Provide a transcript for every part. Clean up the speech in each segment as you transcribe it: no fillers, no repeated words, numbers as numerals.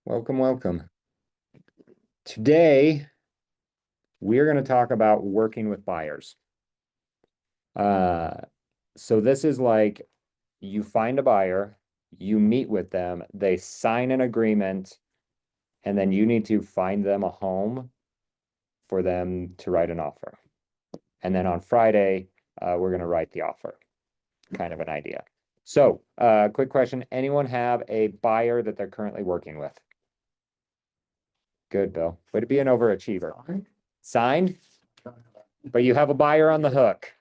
Welcome, welcome. Today, we're going to talk about working with buyers. Uh, so this is like you find a buyer, you meet with them, they sign an agreement, and then you need to find them a home for them to write an offer. And then on Friday, we're going to write the offer, kind of an idea. So, quick question. Anyone have a buyer that they're currently working with? Good, Bill. Way to be an overachiever. Signed? But you have a buyer on the hook.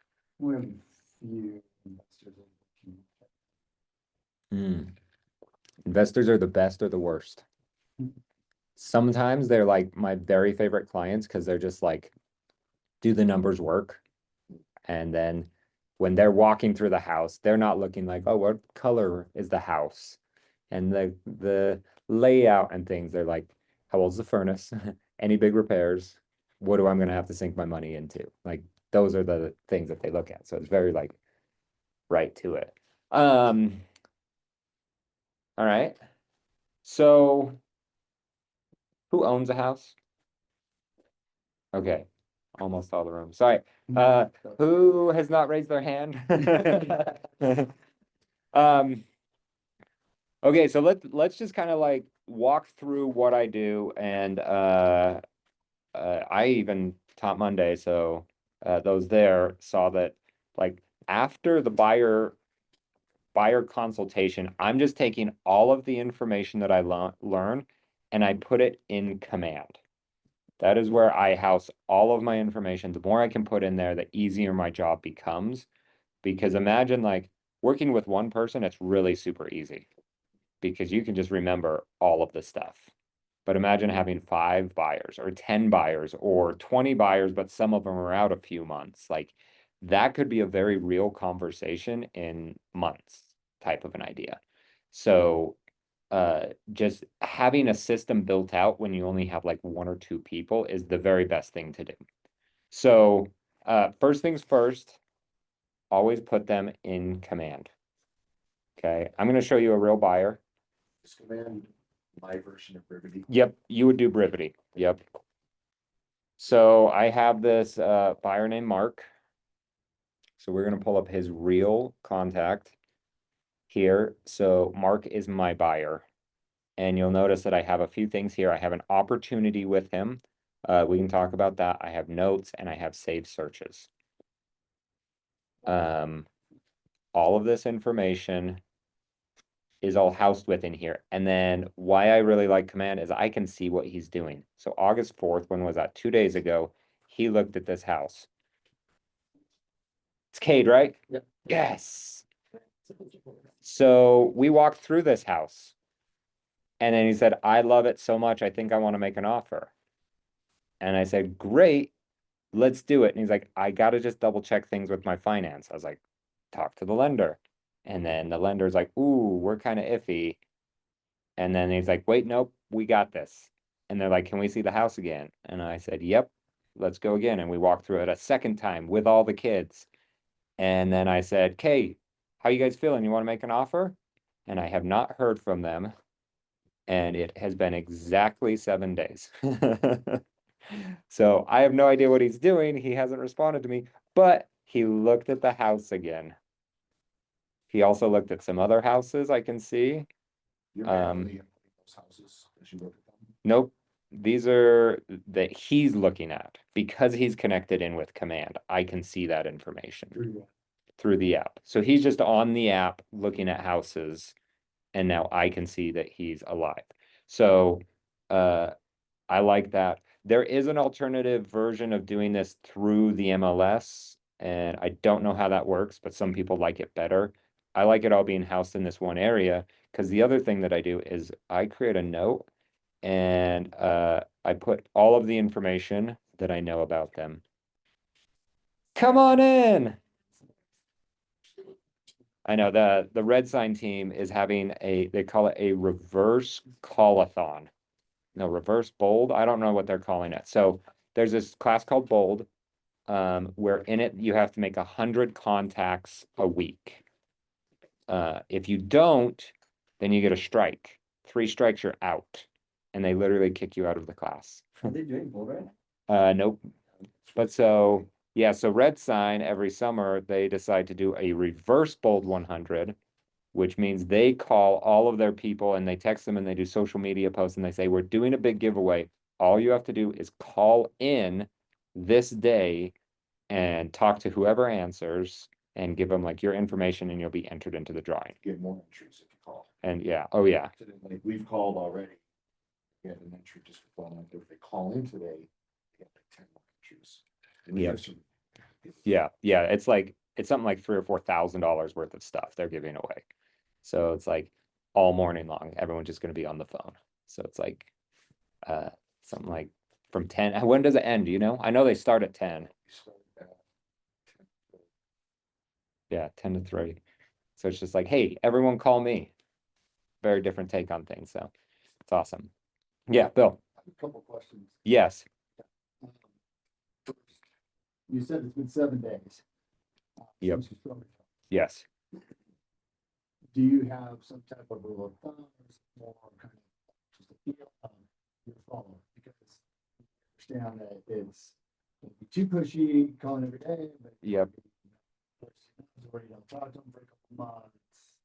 Investors are the best or the worst. Sometimes they're like my very favorite clients because they're just like, do the numbers work? And then when they're walking through the house, they're not looking like, oh, what color is the house? And the layout and things, they're like, how old's the furnace? Any big repairs? What do I'm gonna have to sink my money into? Like those are the things that they look at. So it's very like right to it. All right. So who owns a house? Okay, almost all the room. Sorry. Who has not raised their hand? Um, okay, so let's just kind of like walk through what I do, and I even taught Monday, so those there saw that like after the buyer consultation, I'm just taking all of the information that I learn and I put it in command. That is where I house all of my information. The more I can put in there, the easier my job becomes. Because imagine like working with one person, it's really super easy because you can just remember all of the stuff. But imagine having 5 buyers or 10 buyers or 20 buyers, but some of them are out a few months. Like that could be a very real conversation in months type of an idea. So just having a system built out when you only have like 1 or 2 people is the very best thing to do. So first things first, always put them in command. Okay, I'm going to show you a real buyer. Is command my version of brevity? Yep, you would do brevity. Yep. So I have this buyer named Mark. So we're going to pull up his real contact here. So Mark is my buyer. And you'll notice that I have a few things here. I have an opportunity with him. We can talk about that. I have notes and I have saved searches. All of this information is all housed within here. And then why I really like command is I can see what he's doing. So August 4th, when was that? 2 days ago, he looked at this house. It's Cade, right? Yep. Yes. So we walked through this house. And then he said, I love it so much. I think I want to make an offer. And I said, great, let's do it. And he's like, I got to just double check things with my finance. I was like, talk to the lender. And then the lender's like, ooh, we're kind of iffy. And then he's like, wait, nope, we got this. And they're like, can we see the house again? And I said, yep, let's go again. And we walked through it a second time with all the kids. And then I said, okay, how you guys feeling? You want to make an offer? And I have not heard from them. And it has been exactly 7 days. So I have no idea what he's doing. He hasn't responded to me, but he looked at the house again. He also looked at some other houses I can see. You're manually inputting those houses as you look at them. Nope. These are that he's looking at because he's connected in with command. I can see that information through the app. So he's just on the app looking at houses, and now I can see that he's alive. So I like that. There is an alternative version of doing this through the MLS, and I don't know how that works, but some people like it better. I like it all being housed in this one area because the other thing that I do is I create a note and I put all of the information that I know about them. Come on in. I know the Red Sign team is having they call it a reverse call-a-thon. No, reverse bold. I don't know what they're calling it. So there's this class called bold, where in it you have to make 100 contacts a week. If you don't, then you get a strike. 3 strikes, you're out. and they literally kick you out of the class. Are they doing bull red? Nope. But so, yeah, so Red Sign every summer, they decide to do a reverse bold 100, which means they call all of their people and they text them and they do social media posts and they say, we're doing a big giveaway. All you have to do is call in this day and talk to whoever answers and give them like your information and you'll be entered into the drawing. Get more entries if you call. And yeah, oh yeah, So then, like, we've called already. We have an entry just for phone, like, if they call in today, they get like 10 more entries. And Yep. there's some- yeah, it's something like $3,000 or $4,000 worth of stuff they're giving away. So it's like all morning long, everyone's just gonna be on the phone. So it's like something like from 10, when does it end, do you know? I know they start at 10. we started at 10. Yeah, 10 to 3. So it's just like, hey, everyone call me. Very different take on things, so it's awesome. Yeah, Bill, I have a couple questions. yes, Um, first, You said it's been 7 days. Yep. since you started. yes. Do you have some type of rule of thumb or is it more kind of just a feel of your follow? Because I understand that it's too pushy, calling every day, but. Yep. Where you don't talk to them for a couple months.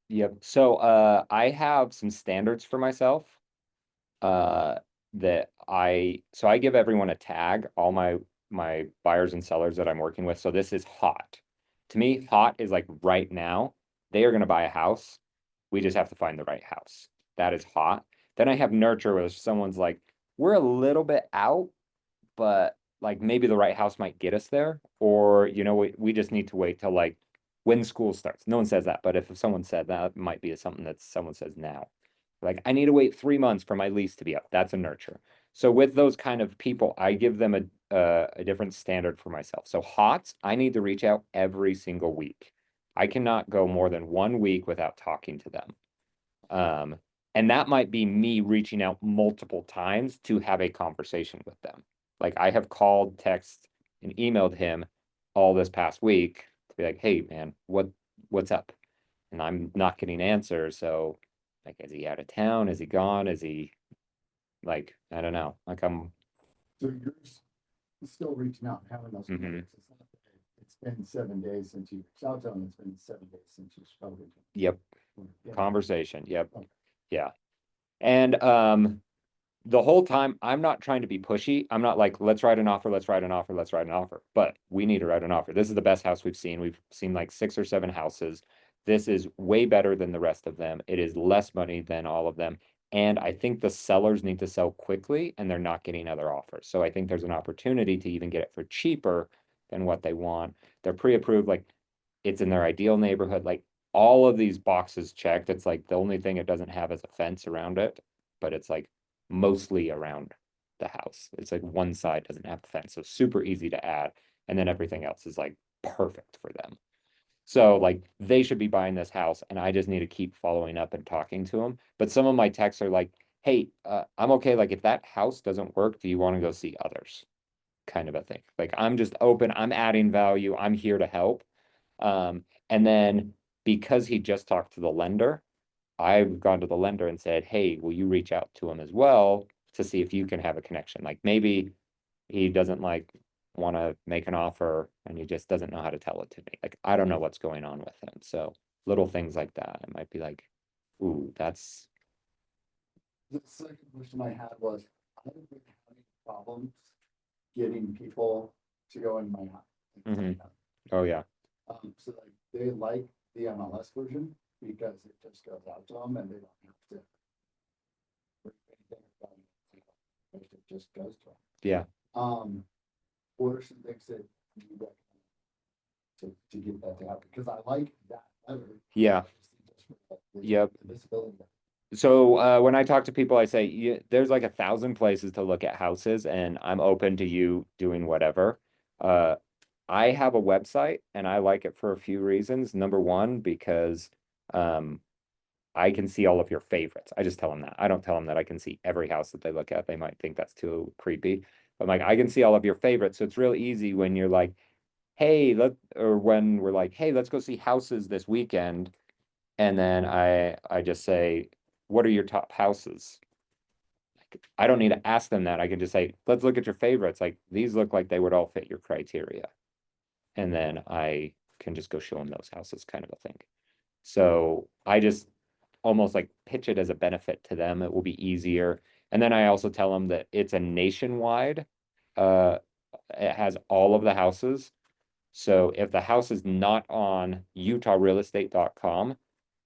Yep. So I have some standards for myself. That I give everyone a tag, all my buyers and sellers that I'm working with. So this is hot. To me, hot is like right now, they are gonna buy a house. We just have to find the right house. That is hot. Then I have nurture, where someone's like, we're a little bit out, but like maybe the right house might get us there. Or, we just need to wait till like when school starts. No one says that, but if someone said that, it might be something that someone says now. Like, I need to wait 3 months for my lease to be up. That's a nurture. So with those kind of people, I give them a different standard for myself. So hots, I need to reach out every single week. I cannot go more than 1 week without talking to them. And that might be me reaching out multiple times to have a conversation with them. Like I have called, text, and emailed him all this past week to be like, hey man, what's up? And I'm not getting answers, so like, is he out of town? Is he gone? Is he like, I don't know. Like So you're still reaching out and having those. Mhm. conversations. It's not that It's been 7 days since you reached out to them. It's been 7 days since you spoke to them. yep, Yeah. conversation. Yep. Okay. Yeah. And the whole time I'm not trying to be pushy. I'm not like, let's write an offer, let's write an offer, let's write an offer. But we need to write an offer. This is the best house we've seen. We've seen like 6 or 7 houses. This is way better than the rest of them. It is less money than all of them. And I think the sellers need to sell quickly and they're not getting other offers. So I think there's an opportunity to even get it for cheaper than what they want. They're pre-approved, like it's in their ideal neighborhood, like all of these boxes checked. It's like the only thing it doesn't have is a fence around it, but it's like mostly around the house. It's like one side doesn't have the fence, so super easy to add. And then everything else is like perfect for them. So like they should be buying this house and I just need to keep following up and talking to them. But some of my texts are like, hey, I'm okay. Like if that house doesn't work, do you want to go see others? Kind of a thing. Like I'm just open, I'm adding value, I'm here to help. And then because he just talked to the lender, I've gone to the lender and said, hey, will you reach out to him as well to see if you can have a connection? Like maybe he doesn't like want to make an offer and he just doesn't know how to tell it to me. Like I don't know what's going on with him. So little things like that. It might be like, ooh, that's The second question I had was, I have been having problems getting people to go in my house. Mhm. Oh yeah. So like, they like the MLS version because it just goes out to them and they don't have to. Worry anything about it. It just goes to them. Yeah. What are some things that you recommend to get that to happen? Because I like that better. Yeah. Just for the Yep. visibility. So when I talk to people, I say, there's like 1,000 places to look at houses and I'm open to you doing whatever. I have a website and I like it for a few reasons. Number one, because I can see all of your favorites. I just tell them that. I don't tell them that I can see every house that they look at. They might think that's too creepy. But like, I can see all of your favorites. So it's real easy when you're like, hey, or when we're like, hey, let's go see houses this weekend. And then I just say, what are your top houses? I don't need to ask them that. I can just say, let's look at your favorites. Like, these look like they would all fit your criteria. And then I can just go show them those houses, kind of a thing. So I just almost like pitch it as a benefit to them. It will be easier. And then I also tell them that it's a nationwide, it has all of the houses. So if the house is not on utahrealestate.com,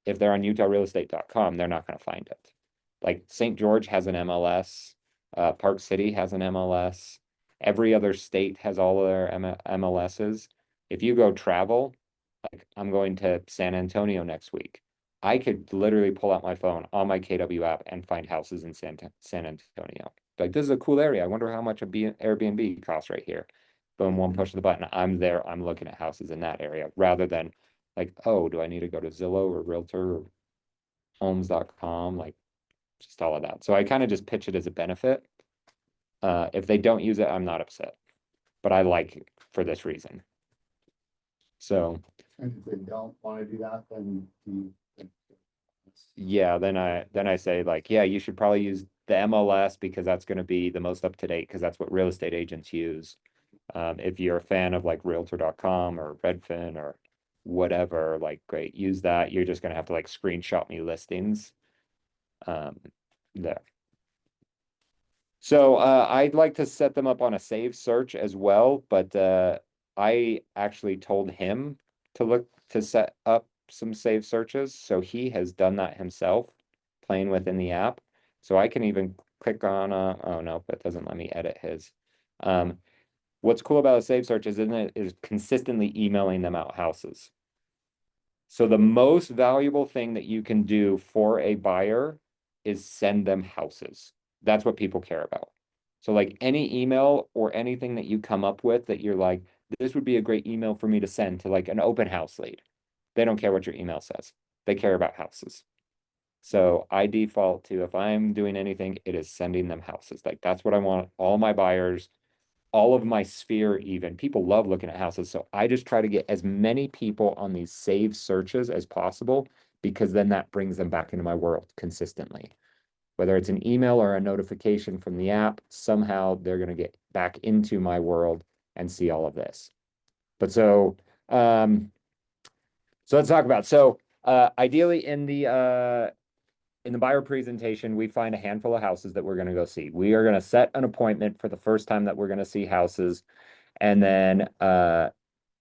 if they're on utahrealestate.com, they're not going to find it. Like St. George has an MLS, Park City has an MLS, every other state has all of their MLSs. If you go travel, like I'm going to San Antonio next week, I could literally pull out my phone on my KW app and find houses in San Antonio. Like, this is a cool area. I wonder how much a Airbnb costs right here. Boom, one push of the button. I'm there. I'm looking at houses in that area rather than like, oh, do I need to go to Zillow or Realtor or Homes.com? Like, just all of that. So I kind of just pitch it as a benefit. If they don't use it, I'm not upset, but I like it for this reason. So And if they don't wanna do that, then yeah, then I say like, yeah, you should probably use the MLS because that's going to be the most up to date because that's what real estate agents use. If you're a fan of like realtor.com or Redfin or whatever, like great, use that. You're just gonna have to like screenshot me listings. There. So I'd like to set them up on a save search as well, but I actually told him to look to set up some save searches. So he has done that himself, playing within the app. So I can even click on oh no, but it doesn't let me edit his. What's cool about a save search is consistently emailing them out houses. So the most valuable thing that you can do for a buyer is send them houses. That's what people care about. So like any email or anything that you come up with that you're like, this would be a great email for me to send to like an open house lead. They don't care what your email says. They care about houses. So I default to, if I'm doing anything, it is sending them houses. Like that's what I want all my buyers, all of my sphere even. People love looking at houses. So I just try to get as many people on these save searches as possible because then that brings them back into my world consistently. Whether it's an email or a notification from the app, somehow they're going to get back into my world and see all of this. But so let's talk about, ideally in the buyer presentation, we find a handful of houses that we're going to go see. We are going to set an appointment for the first time that we're going to see houses. And then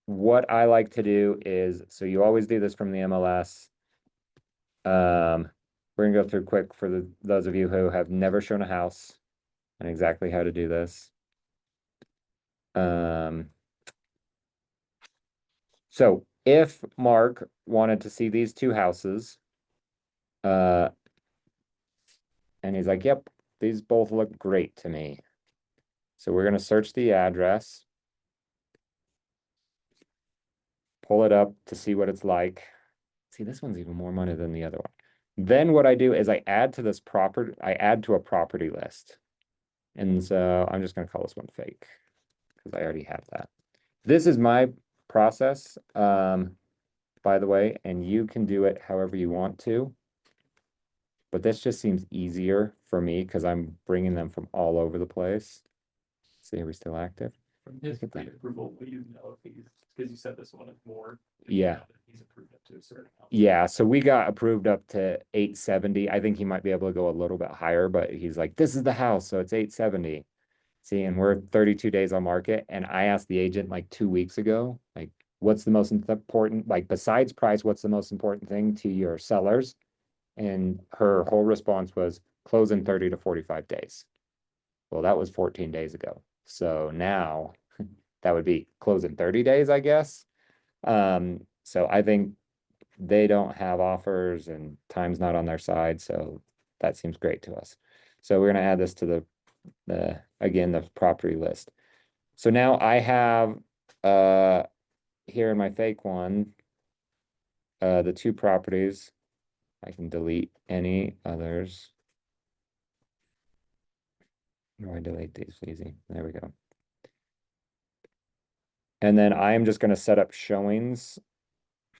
what I like to do is, so you always do this from the MLS. We're gonna go through quick for those of you who have never shown a house and exactly how to do this. So if Mark wanted to see these two houses, and he's like, yep, these both look great to me. So we're gonna search the address, pull it up to see what it's like. See, this one's even more money than the other one. Then what I do is I add to a property list. And so I'm just gonna call this one fake because I already have that. This is my process, by the way, and you can do it however you want to. But this just seems easier for me because I'm bringing them from all over the place. See, are we still active? From his Look at that. pre-approval, will you know if he's, because you said this one is more. Yeah. He's approved up to a certain amount. Yeah, so we got approved up to 870. I think he might be able to go a little bit higher, but he's like, this is the house, so it's 870. See, and we're 32 days on market. And I asked the agent like 2 weeks ago, like, what's the most important, like besides price, what's the most important thing to your sellers? And her whole response was close in 30 to 45 days. Well, that was 14 days ago. So now that would be close in 30 days, I guess. So I think they don't have offers and time's not on their side. So that seems great to us. So we're going to add this to again, the property list. So now I have here in my fake one, the two properties. I can delete any others. How do I delete these? Easy. There we go. And then I'm just going to set up showings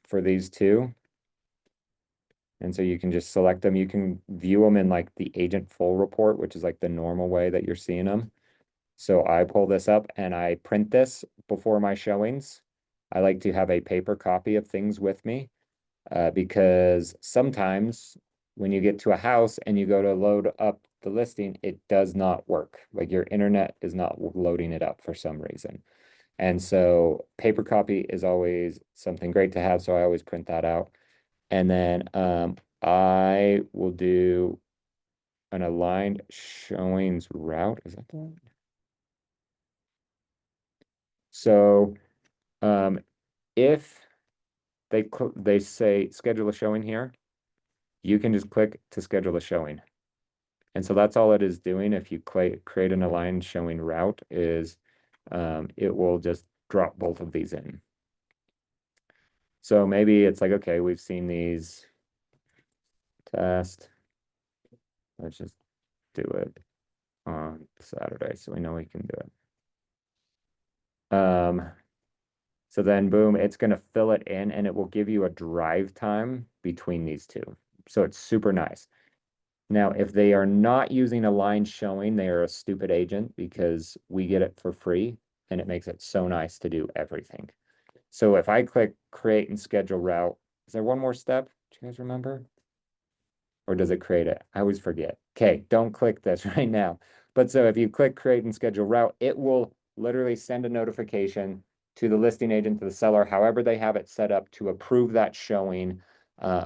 for these two. And so you can just select them. You can view them in like the agent full report, which is like the normal way that you're seeing them. So I pull this up and I print this before my showings. I like to have a paper copy of things with me because sometimes when you get to a house and you go to load up the listing, it does not work. Like your internet is not loading it up for some reason. And so paper copy is always something great to have. So I always print that out. And then I will do an aligned showings route. Is that the one? So if they say schedule a showing here, you can just click to schedule a showing. And so that's all it is doing. If you create an aligned showing route is it will just drop both of these in. So maybe it's like, okay, we've seen these test. Let's just do it on Saturday so we know we can do it. So then boom, it's gonna fill it in and it will give you a drive time between these two. So it's super nice. Now, if they are not using a line showing, they are a stupid agent because we get it for free and it makes it so nice to do everything. So if I click create and schedule route, is there one more step? Do you guys remember? Or does it create it? I always forget. Okay, don't click this right now. But so if you click create and schedule route, it will literally send a notification to the listing agent, to the seller, however they have it set up to approve that showing.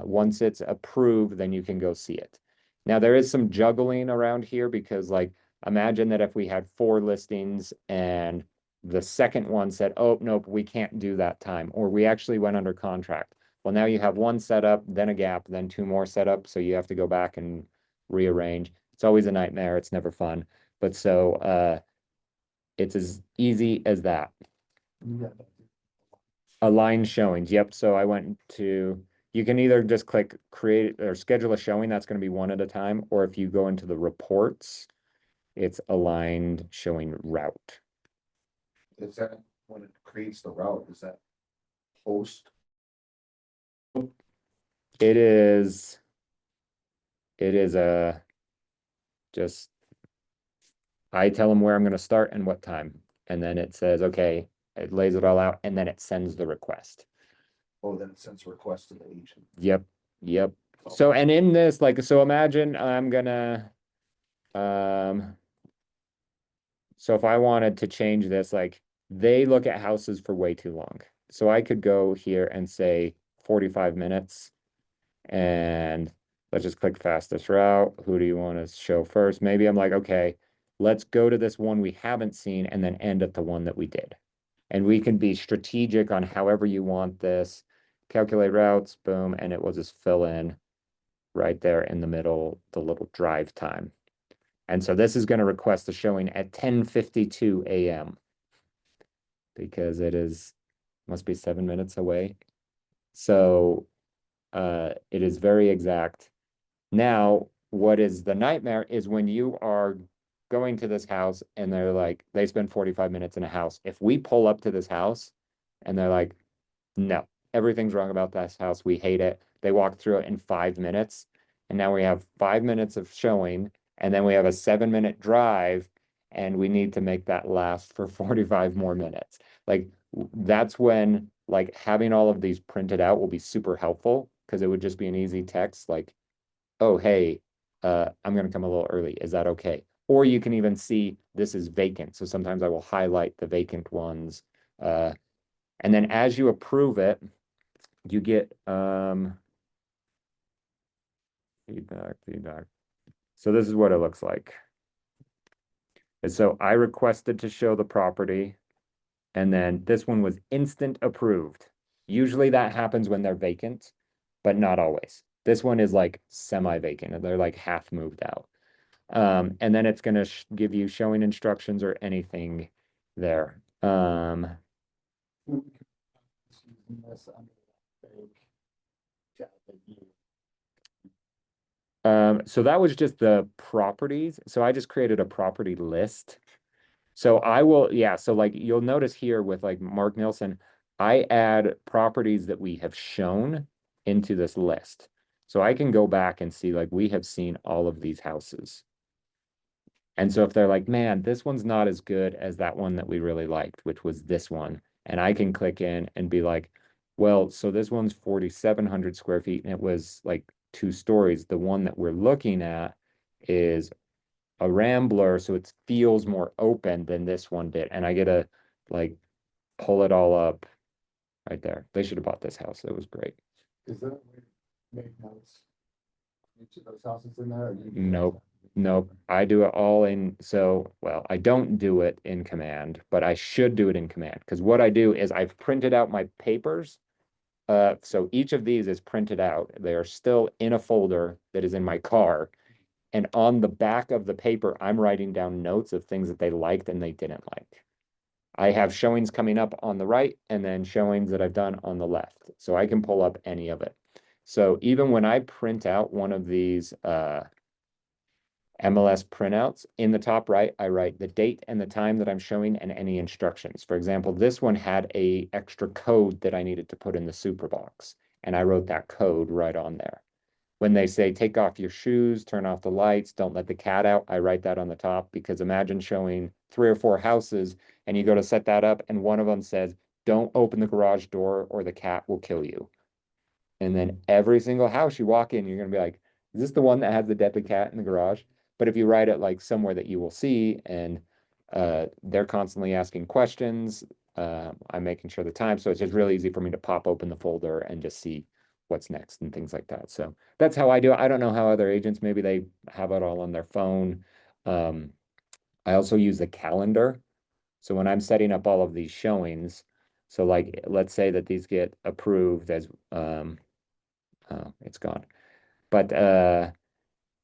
Once it's approved, then you can go see it. Now there is some juggling around here because like imagine that if we had 4 listings and the second one said, oh, nope, we can't do that time, or we actually went under contract. Well, now you have one setup, then a gap, then 2 more setups, so you have to go back and rearrange. It's always a nightmare. It's never fun. But so it's as easy as that. Yeah. Align showings. Yep. So I went to, you can either just click create or schedule a showing. That's going to be one at a time. Or if you go into the reports, it's aligned showing route. Is that when it creates the route, is that post? It is a just I tell them where I'm going to start and what time. And then it says, okay, it lays it all out and then it sends the request. Oh, then it sends a request to the agent. Yep. Yep. So, and in this, like, so imagine I'm gonna, so if I wanted to change this, like, they look at houses for way too long. So I could go here and say 45 minutes and let's just click fastest route. Who do you want to show first? Maybe I'm like, okay, let's go to this one we haven't seen and then end at the one that we did. And we can be strategic on however you want this. Calculate routes, boom, and it will just fill in right there in the middle, the little drive time. And so this is going to request a showing at 10:52 a.m. because it is, must be 7 minutes away. So it is very exact. Now, what is the nightmare is when you are going to this house and they're like, they spend 45 minutes in a house. If we pull up to this house and they're like, no, everything's wrong about this house. We hate it. They walk through it in 5 minutes. And now we have 5 minutes of showing, and then we have a 7-minute drive, and we need to make that last for 45 more minutes. Like that's when like having all of these printed out will be super helpful because it would just be an easy text like, oh, hey, I'm gonna come a little early. Is that okay? Or you can even see this is vacant. So sometimes I will highlight the vacant ones. And then as you approve it, you get feedback. So this is what it looks like. And so I requested to show the property, and then this one was instant approved. Usually that happens when they're vacant, but not always. This one is like semi-vacant, they're like half moved out. And then it's gonna give you showing instructions or anything there. Using this under that fake chat that you. So that was just the properties. So I just created a property list. So I will, yeah, so like you'll notice here with like Mark Nilsson, I add properties that we have shown into this list. So I can go back and see, like, we have seen all of these houses. And so if they're like, man, this one's not as good as that one that we really liked, which was this one, and I can click in and be like, well, so this one's 4,700 square feet and it was like 2 stories. The one that we're looking at is a rambler, so it feels more open than this one did. And I get to like pull it all up right there. They should have bought this house. It was great. Is there a way to make notes? Each of those houses in there? Or do you do that Nope. stuff? Nope, I do it all in, so, well, I don't do it in Command, but I should do it in Command, because what I do is I've printed out my papers. So each of these is printed out. They are still in a folder that is in my car. And on the back of the paper, I'm writing down notes of things that they liked and they didn't like. I have showings coming up on the right and then showings that I've done on the left. So I can pull up any of it. So even when I print out one of these MLS printouts, in the top right, I write the date and the time that I'm showing and any instructions. For example, this one had a extra code that I needed to put in the super box, and I wrote that code right on there. When they say take off your shoes, turn off the lights, don't let the cat out, I write that on the top, because imagine showing 3 or 4 houses and you go to set that up and one of them says, don't open the garage door or the cat will kill you. And then every single house you walk in, you're gonna be like, is this the one that has the deadly cat in the garage? But if you write it like somewhere that you will see and they're constantly asking questions, I'm making sure the time, so it's just really easy for me to pop open the folder and just see what's next and things like that. So that's how I do it. I don't know how other agents, maybe they have it all on their phone. I also use a calendar. So when I'm setting up all of these showings, so like, let's say that these get approved as, oh, it's gone. But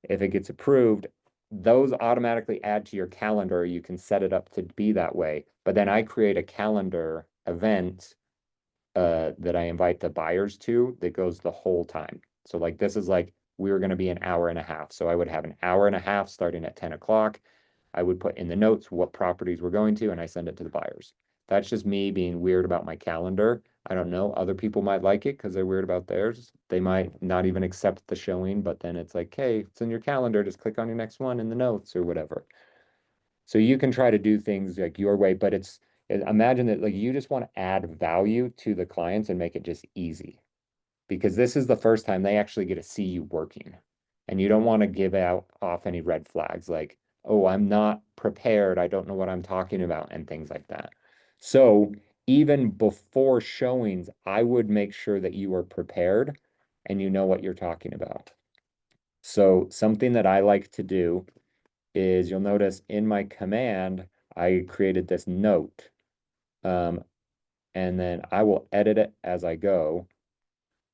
if it gets approved, those automatically add to your calendar. You can set it up to be that way. But then I create a calendar event that I invite the buyers to that goes the whole time. So like this is like we're going to be an hour and a half. So I would have an hour and a half starting at 10 o'clock. I would put in the notes what properties we're going to, and I send it to the buyers. That's just me being weird about my calendar. I don't know. Other people might like it because they're weird about theirs. They might not even accept the showing, but then it's like, hey, it's in your calendar. Just click on your next one in the notes or whatever. So you can try to do things like your way, but imagine that like you just want to add value to the clients and make it just easy. Because this is the first time they actually get to see you working. And you don't want to give out off any red flags like, oh, I'm not prepared. I don't know what I'm talking about and things like that. So even before showings, I would make sure that you are prepared and you know what you're talking about. So something that I like to do is you'll notice in my command, I created this note. And then I will edit it as I go.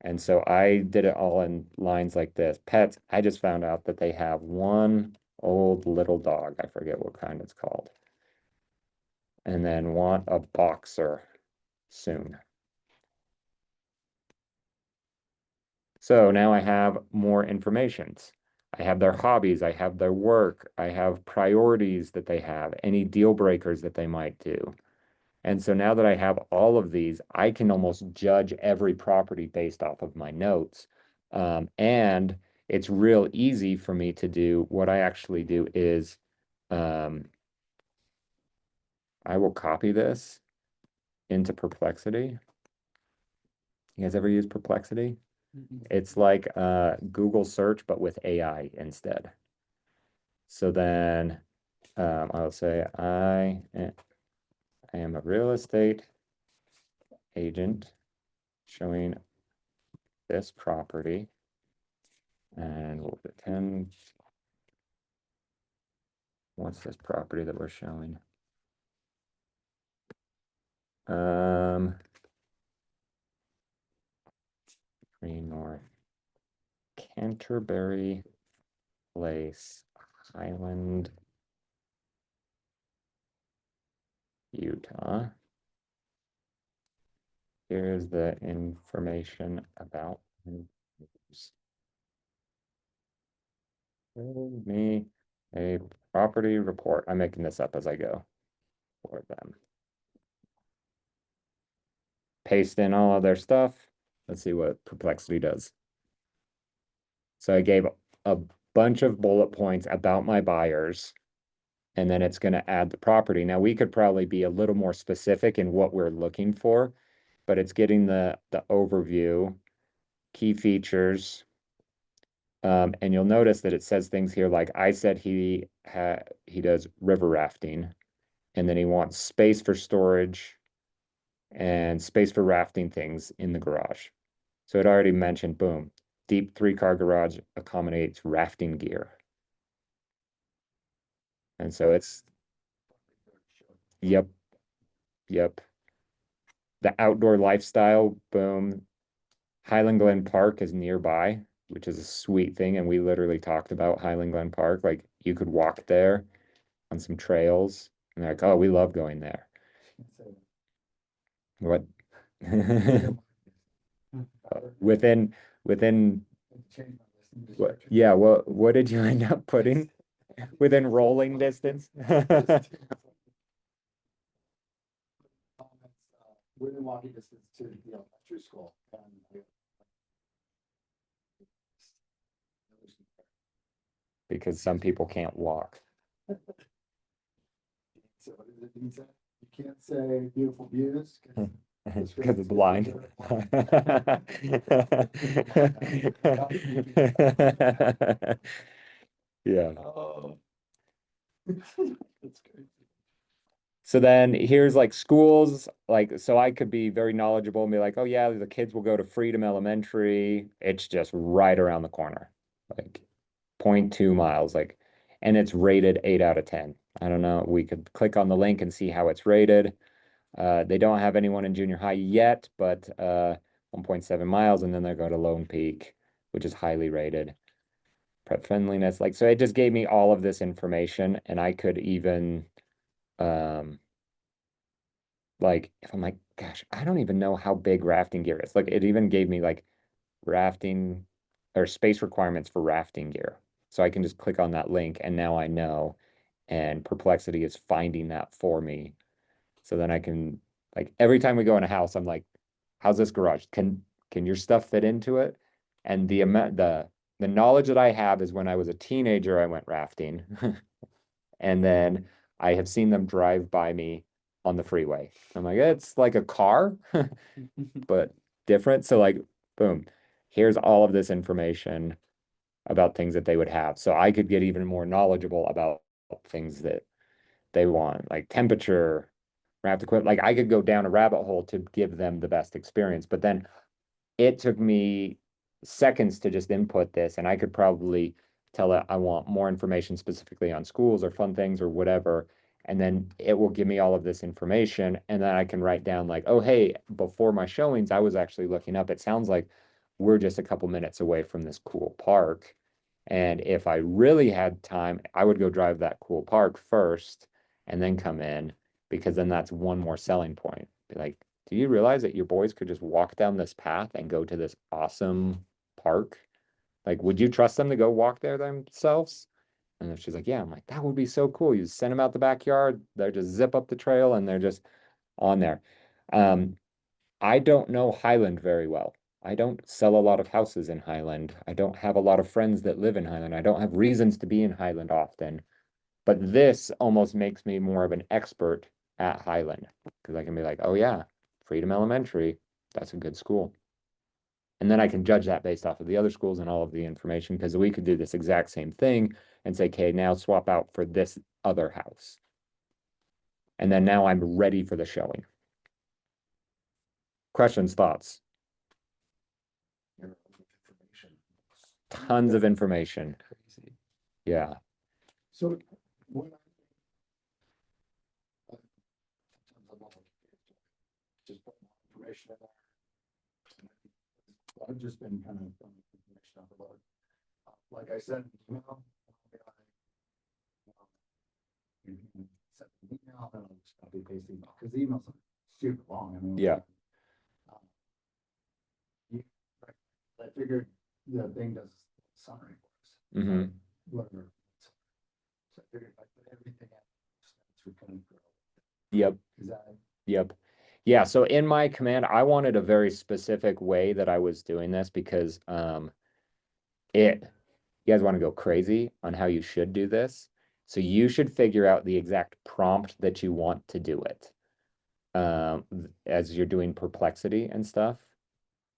And so I did it all in lines like this. Pets, I just found out that they have one old little dog. I forget what kind it's called. And then want a boxer soon. So now I have more information. I have their hobbies, I have their work, I have priorities that they have, any deal breakers that they might do. And so now that I have all of these, I can almost judge every property based off of my notes. And it's real easy for me to do. What I actually do is I will copy this into Perplexity. You guys ever use Perplexity? It's like Google search, but with AI instead. So then I'll say I am a real estate agent showing this property, and we'll pretend, what's this property that we're showing? Green North, Canterbury Place, Highland, Utah. Here's the information about Give me a property report. I'm making this up as I go for them. Paste in all of their stuff. Let's see what Perplexity does. So I gave a bunch of bullet points about my buyers. And then it's gonna add the property. Now, we could probably be a little more specific in what we're looking for, but it's getting the overview, key features. And you'll notice that it says things here like I said he does river rafting, and then he wants space for storage and space for rafting things in the garage. So it already mentioned, boom, deep 3-car garage accommodates rafting gear. And so it's, yep, yep. The outdoor lifestyle, boom. Highland Glen Park is nearby, which is a sweet thing. And we literally talked about Highland Glen Park. Like you could walk there on some trails. And they're like, oh, we love going there. What? Within, what, yeah, what did you end up putting? Within rolling distance? Within walking distance to the elementary school. And Because some people can't walk. so what does it mean? You can't say beautiful views. Because it's blind. Yeah. Oh. That's crazy. So then here's like schools, like, so I could be very knowledgeable and be like, oh yeah, the kids will go to Freedom Elementary. It's just right around the corner, like 0.2 miles, like, and it's rated 8 out of 10. I don't know. We could click on the link and see how it's rated. They don't have anyone in junior high yet, but 1.7 miles, and then they go to Lone Peak, which is highly rated. Prep friendliness, like, so it just gave me all of this information, and I could even like if I'm like, gosh, I don't even know how big rafting gear is. Like it even gave me like rafting or space requirements for rafting gear. So I can just click on that link and now I know. And Perplexity is finding that for me. So then I can, like, every time we go in a house, I'm like, how's this garage? Can your stuff fit into it? And the knowledge that I have is when I was a teenager, I went rafting. And then I have seen them drive by me on the freeway. I'm like, it's like a car, but different. So like, boom, here's all of this information about things that they would have. So I could get even more knowledgeable about things that they want, like temperature, raft equipment. Like I could go down a rabbit hole to give them the best experience. But then it took me seconds to just input this, and I could probably tell it I want more information specifically on schools or fun things or whatever. And then it will give me all of this information. And then I can write down like, oh, hey, before my showings, I was actually looking up. It sounds like we're just a couple minutes away from this cool park. And if I really had time, I would go drive that cool park first and then come in, because then that's one more selling point. Be like, do you realize that your boys could just walk down this path and go to this awesome park? Like, would you trust them to go walk there themselves? And then she's like, yeah. I'm like, that would be so cool. You send them out the backyard, they're just zip up the trail and they're just on there. I don't know Highland very well. I don't sell a lot of houses in Highland. I don't have a lot of friends that live in Highland. I don't have reasons to be in Highland often. But this almost makes me more of an expert at Highland, because I can be like, oh yeah, Freedom Elementary, that's a good school. And then I can judge that based off of the other schools and all of the information, because we could do this exact same thing and say, okay, now swap out for this other house. And then now I'm ready for the showing. Questions, thoughts? Information. Tons of information. Crazy. Yeah. So when sometimes I'm like, just put more information in there. I've just been kind of throwing information overload. Like I said, email. You can send an email and I'll just copy paste the email, because the emails are super long. I mean, Yeah. I figured the thing does summary for us. Hmm. Whatever. So I figured if I put everything in, it's recurring. Yep. Is that? Yep. Yeah, so in my command, I wanted a very specific way that I was doing this, because you guys want to go crazy on how you should do this. So you should figure out the exact prompt that you want to do it. As you're doing Perplexity and stuff.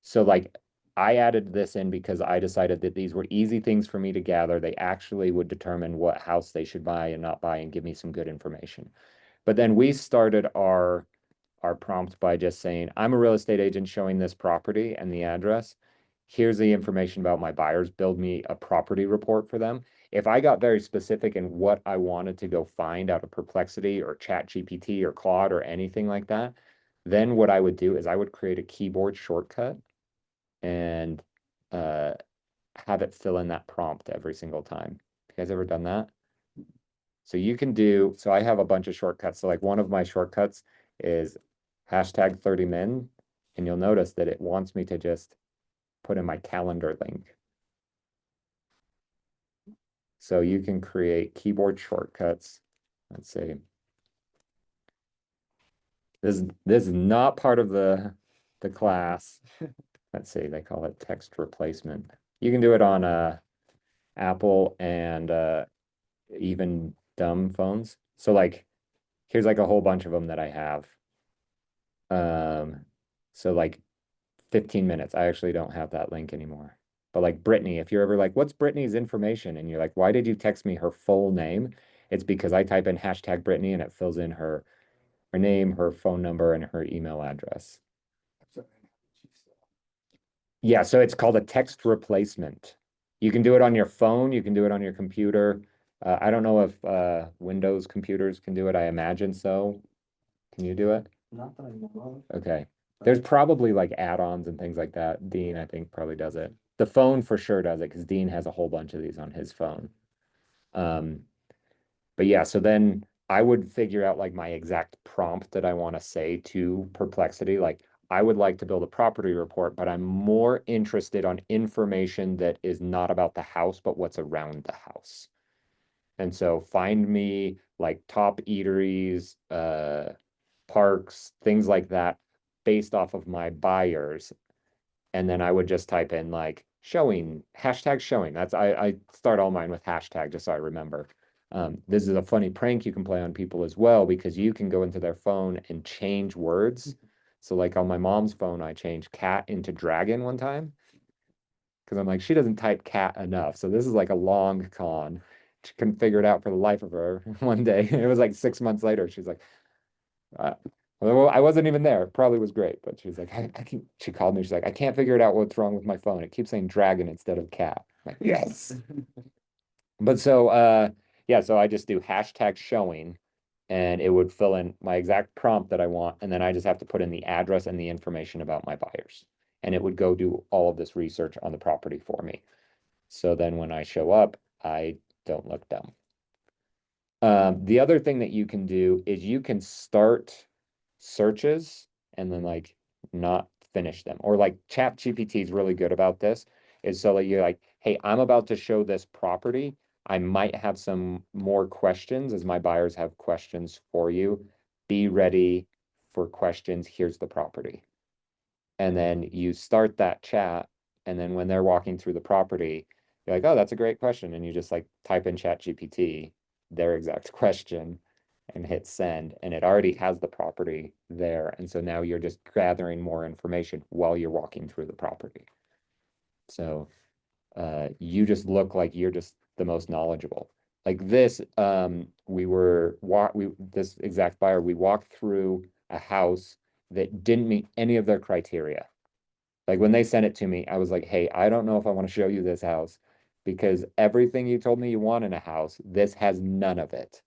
So like I added this in because I decided that these were easy things for me to gather. They actually would determine what house they should buy and not buy and give me some good information. But then we started our prompt by just saying, I'm a real estate agent showing this property and the address. Here's the information about my buyers. Build me a property report for them. If I got very specific in what I wanted to go find out of Perplexity or ChatGPT or Claude or anything like that, then what I would do is I would create a keyboard shortcut and have it fill in that prompt every single time. You guys ever done that? So you can do, so I have a bunch of shortcuts. So like one of my shortcuts is hashtag 30min, and you'll notice that it wants me to just put in my calendar link. So you can create keyboard shortcuts. Let's see. This is not part of the class. Let's see, they call it text replacement. You can do it on Apple and even dumb phones. So like here's like a whole bunch of them that I have. So like 15 minutes. I actually don't have that link anymore. But like Brittany, if you're ever like, what's Brittany's information? And you're like, why did you text me her full name? It's because I type in hashtag Brittany and it fills in her name, her phone number, and her email address. Yeah, so it's called a text replacement. You can do it on your phone, you can do it on your computer. I don't know if Windows computers can do it. I imagine so. Can you do it? Not that I know Okay. There's probably like add-ons and things like that. Dean, I think, probably does it. The phone for sure does it because Dean has a whole bunch of these on his phone. But yeah, so then I would figure out like my exact prompt that I want to say to Perplexity. Like I would like to build a property report, but I'm more interested on information that is not about the house, but what's around the house. And so find me like top eateries, parks, things like that, based off of my buyers. And then I would just type in like showing, hashtag showing. That's I start all mine with hashtag just so I remember. This is a funny prank you can play on people as well because you can go into their phone and change words. So like on my mom's phone, I changed cat into dragon one time because I'm like, she doesn't type cat enough. So this is like a long con. She couldn't figure it out for the life of her one day. It was like 6 months later. She's like, well, I wasn't even there. It probably was great, but she's like, she called me. She's like, I can't figure it out what's wrong with my phone. It keeps saying dragon instead of cat. I'm like, yes. But so, yeah, so I just do hashtag showing and it would fill in my exact prompt that I want. And then I just have to put in the address and the information about my buyers. And it would go do all of this research on the property for me. So then when I show up, I don't look dumb. The other thing that you can do is you can start searches and then like not finish them. Or like ChatGPT is really good about this. Is so like you're like, hey, I'm about to show this property. I might have some more questions as my buyers have questions for you. Be ready for questions. Here's the property. And then you start that chat. And then when they're walking through the property, you're like, oh, that's a great question. And you just like type in ChatGPT their exact question and hit send, and it already has the property there. And so now you're just gathering more information while you're walking through the property. So you just look like you're just the most knowledgeable. Like this, this exact buyer, we walked through a house that didn't meet any of their criteria. Like when they sent it to me, I was like, hey, I don't know if I want to show you this house because everything you told me you want in a house, this has none of it.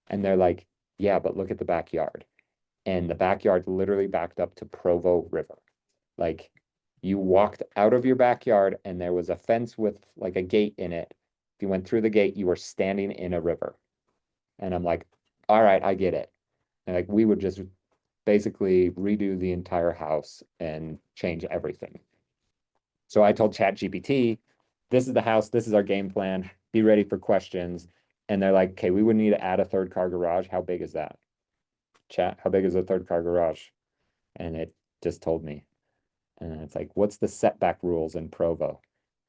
And they're like, yeah, but look at the backyard. And the backyard literally backed up to Provo River. Like you walked out of your backyard and there was a fence with like a gate in it. If you went through the gate, you were standing in a river. And I'm like, all right, I get it. And like we would just basically redo the entire house and change everything. So I told ChatGPT, this is the house, this is our game plan. Be ready for questions. And they're like, okay, we would need to add a third car garage. How big is that? Chat, how big is a third car garage? And it just told me. And it's like, what's the setback rules in Provo?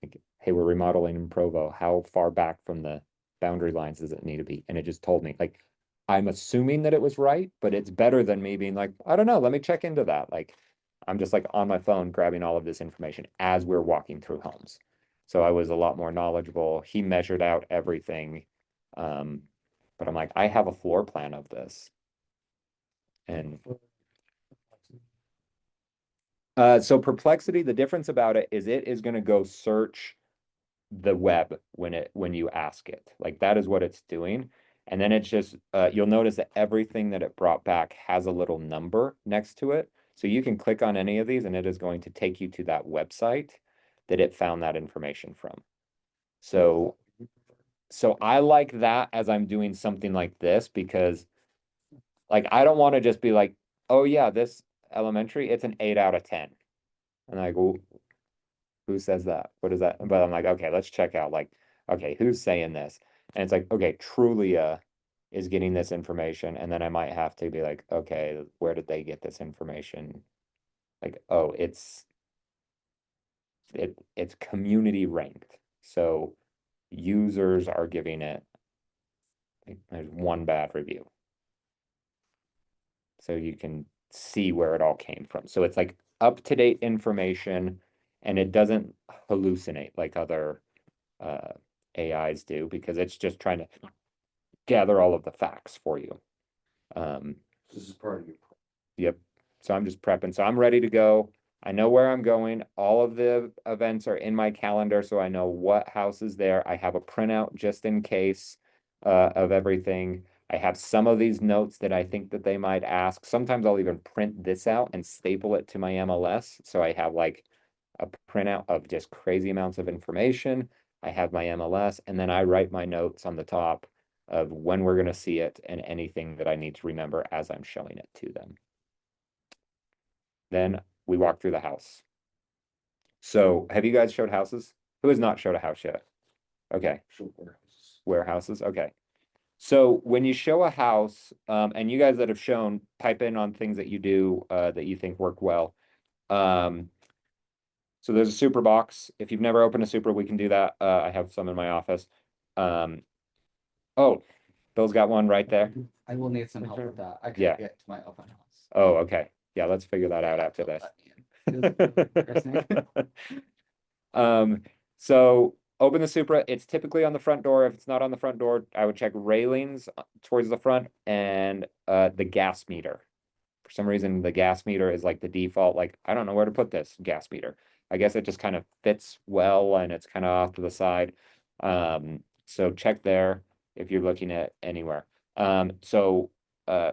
like, hey, we're remodeling in Provo. How far back from the boundary lines does it need to be? And it just told me, like, I'm assuming that it was right, but it's better than me being like, I don't know, let me check into that. Like, I'm just like on my phone grabbing all of this information as we're walking through homes. So I was a lot more knowledgeable. He measured out everything. But I'm like, I have a floor plan of this. And so Perplexity, the difference about it is it is going to go search the web when you ask it. Like that is what it's doing. And then it's just you'll notice that everything that it brought back has a little number next to it. So you can click on any of these and it is going to take you to that website that it found that information from. So I like that as I'm doing something like this because like I don't want to just be like, oh yeah, this elementary, it's an 8 out of 10. And I go, who says that? What is that? But I'm like, okay, let's check out like, okay, who's saying this? And it's like, okay, Trulia is getting this information. And then I might have to be like, okay, where did they get this information? Like, oh, it's community ranked. So users are giving it like, there's one bad review. So you can see where it all came from. So it's like up-to-date information and it doesn't hallucinate like other AIs do because it's just trying to gather all of the facts for you. This is part of your. Yep. So I'm just prepping. So I'm ready to go. I know where I'm going. All of the events are in my calendar, so I know what house is there. I have a printout just in case of everything. I have some of these notes that I think that they might ask. Sometimes I'll even print this out and staple it to my MLS. So I have like a printout of just crazy amounts of information. I have my MLS, and then I write my notes on the top of when we're going to see it and anything that I need to remember as I'm showing it to them. Then we walk through the house. So have you guys showed houses? Who has not showed a house yet? Okay, Short warehouses. warehouses. Okay. So when you show a house, and you guys that have shown, type in on things that you do that you think work well. So there's a super box. If you've never opened a super, we can do that. I have some in my office. Oh, Bill's got one right there. I will need some help with that. I Yeah. can't get to my open house. Oh, okay. Yeah, let's figure that out after this. So open the Supra. It's typically on the front door. If it's not on the front door, I would check railings towards the front and the gas meter. For some reason, the gas meter is like the default. Like, I don't know where to put this gas meter. I guess it just kind of fits well and it's kind of off to the side. So check there if you're looking at anywhere. So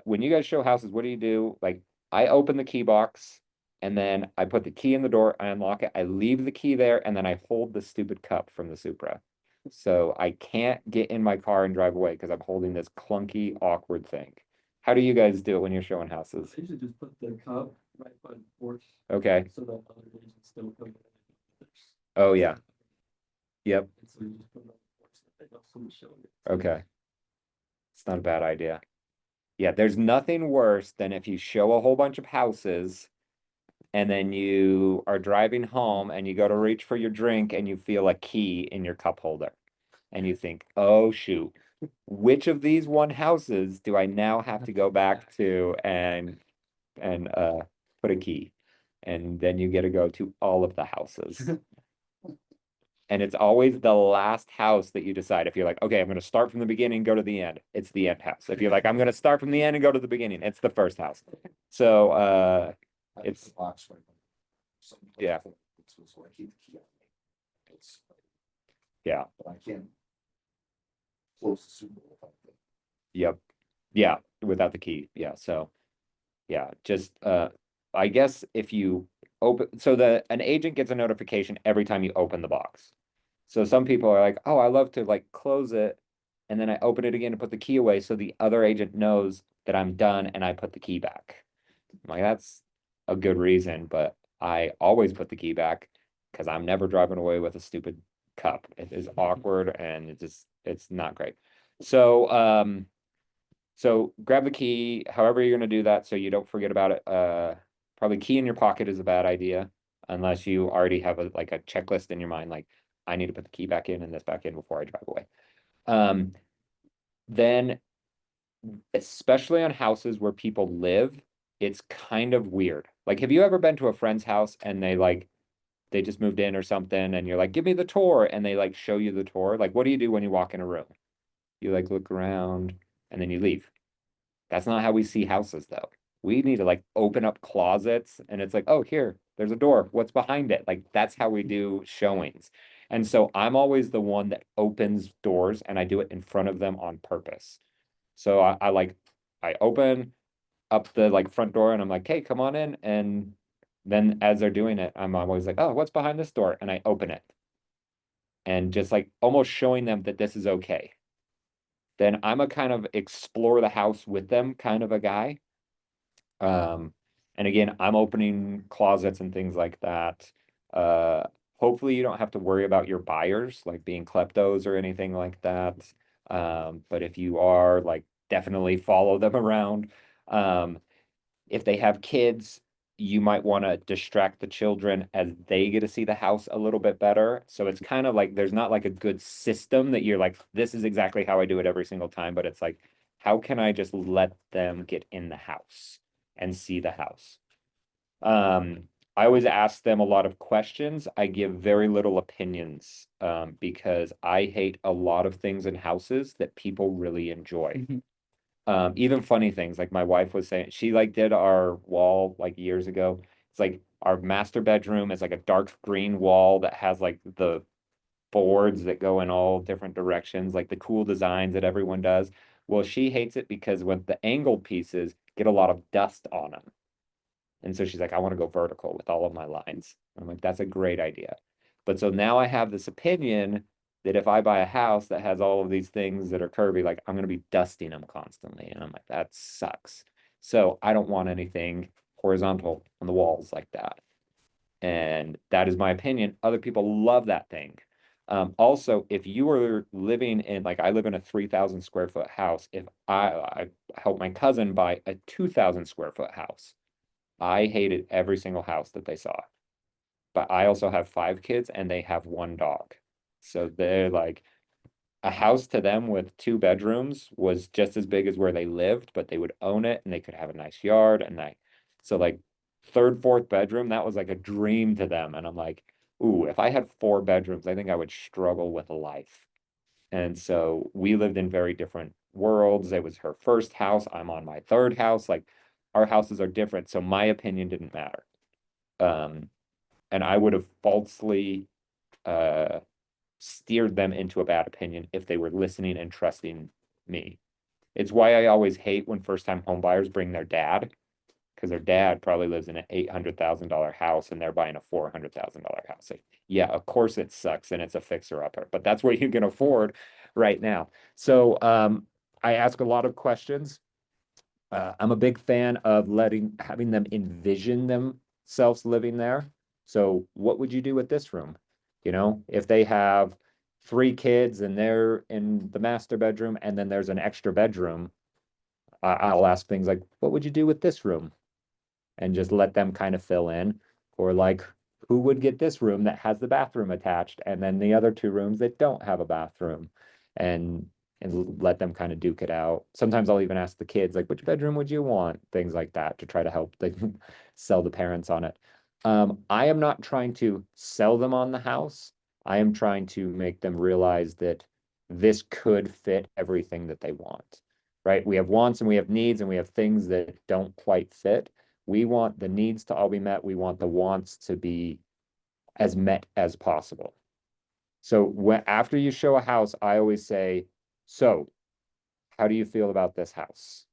when you guys show houses, what do you do? Like, I open the key box and then I put the key in the door, I unlock it, I leave the key there, and then I hold the stupid cup from the Supra. So I can't get in my car and drive away because I'm holding this clunky, awkward thing. How do you guys do it when you're showing houses? I usually just put the cup right by the porch Okay. so that other agents don't come in. Oh, yeah. Yep. And so you just put it on the porch that they know someone's showing it. Okay. It's not a bad idea. Yeah, there's nothing worse than if you show a whole bunch of houses and then you are driving home and you go to reach for your drink and you feel a key in your cup holder. And you think, oh shoot, which of these one houses do I now have to go back to and put a key? And then you get to go to all of the houses. And it's always the last house that you decide. If you're like, okay, I'm going to start from the beginning, go to the end, it's the end house. If you're like, I'm going to start from the end and go to the beginning, it's the first house. So I have It's- the box right. Something like Yeah. that. So I keep the key on me. It's. Yeah. But I can't. Close the super without the. Yep. Yeah, without the key. Yeah, so yeah, just I guess if you open, so an agent gets a notification every time you open the box. So some people are like, "Oh, I love to like close it and then I open it again to put the key away so the other agent knows that I'm done and I put the key back." I'm like, that's a good reason, but I always put the key back because I'm never driving away with a stupid cup. It is awkward and it's not great. So so grab the key, however you're gonna do that, so you don't forget about it. Probably key in your pocket is a bad idea unless you already have like a checklist in your mind, like I need to put the key back in and this back in before I drive away. Then especially on houses where people live, it's kind of weird. Like, have you ever been to a friend's house and they just moved in or something and you're like, give me the tour, and they like show you the tour? Like, what do you do when you walk in a room? You like look around and then you leave. That's not how we see houses though. We need to like open up closets and it's like, oh, here, there's a door. What's behind it? Like, that's how we do showings. And so I'm always the one that opens doors and I do it in front of them on purpose. So I open up the like front door and I'm like, hey, come on in. And then as they're doing it, I'm always like, oh, what's behind this door? And I open it. And just like almost showing them that this is okay. Then I'm a kind of explore the house with them kind of a guy. And again, I'm opening closets and things like that. Hopefully you don't have to worry about your buyers like being kleptos or anything like that. But if you are, like, definitely follow them around. If they have kids, you might want to distract the children as they get to see the house a little bit better. So it's kind of like there's not like a good system that you're like, this is exactly how I do it every single time, but it's like, how can I just let them get in the house and see the house? I always ask them a lot of questions. I give very little opinions, because I hate a lot of things in houses that people really enjoy. Even funny things, like my wife was saying, she like did our wall like years ago. It's like our master bedroom is like a dark green wall that has like the boards that go in all different directions, like the cool designs that everyone does. Well, she hates it because when the angled pieces get a lot of dust on them. And so she's like, I want to go vertical with all of my lines. I'm like, that's a great idea. But so now I have this opinion that if I buy a house that has all of these things that are curvy, like I'm going to be dusting them constantly. And I'm like, that sucks. So I don't want anything horizontal on the walls like that. And that is my opinion. Other people love that thing. Also, if you are living in, like, I live in a 3,000 square foot house, if I help my cousin buy a 2,000 square foot house, I hated every single house that they saw. But I also have 5 kids and they have 1 dog. So they're like, a house to them with 2 bedrooms was just as big as where they lived, but they would own it and they could have a nice yard. And so like third, fourth bedroom, that was like a dream to them. And I'm like, ooh, if I had 4 bedrooms, I think I would struggle with life. And so we lived in very different worlds. It was her first house. I'm on my third house. Like, our houses are different. So my opinion didn't matter. And I would have falsely steered them into a bad opinion if they were listening and trusting me. It's why I always hate when first-time home buyers bring their dad, because their dad probably lives in an $800,000 house and they're buying a $400,000 house. Like, yeah, of course it sucks and it's a fixer-upper, but that's what you can afford right now. So I ask a lot of questions. I'm a big fan of having them envision themselves living there. So what would you do with this room? You know, if they have 3 kids and they're in the master bedroom and then there's an extra bedroom, I'll ask things like, what would you do with this room? And just let them kind of fill in. Or like, who would get this room that has the bathroom attached and then the other 2 rooms that don't have a bathroom? And let them kind of duke it out. Sometimes I'll even ask the kids, like, which bedroom would you want? Things like that to try to help them sell the parents on it. I am not trying to sell them on the house. I am trying to make them realize that this could fit everything that they want, right? We have wants and we have needs and we have things that don't quite fit. We want the needs to all be met. We want the wants to be as met as possible. So after you show a house, I always say, so how do you feel about this house?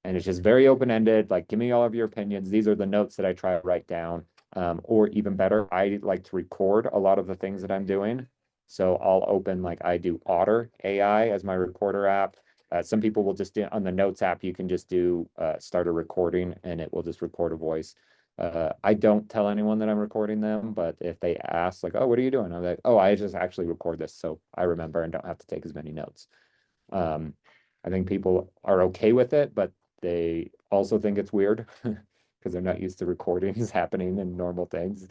And it's just very open-ended, like, give me all of your opinions. These are the notes that I try to write down. Or even better, I like to record a lot of the things that I'm doing. So I'll open, like, I do Otter AI as my recorder app. Some people will just do on the Notes app, you can just do start a recording and it will just record a voice. I don't tell anyone that I'm recording them, but if they ask, like, oh, what are you doing? I'm like, oh, I just actually record this so I remember and don't have to take as many notes. I think people are okay with it, but they also think it's weird because they're not used to recordings happening and normal things.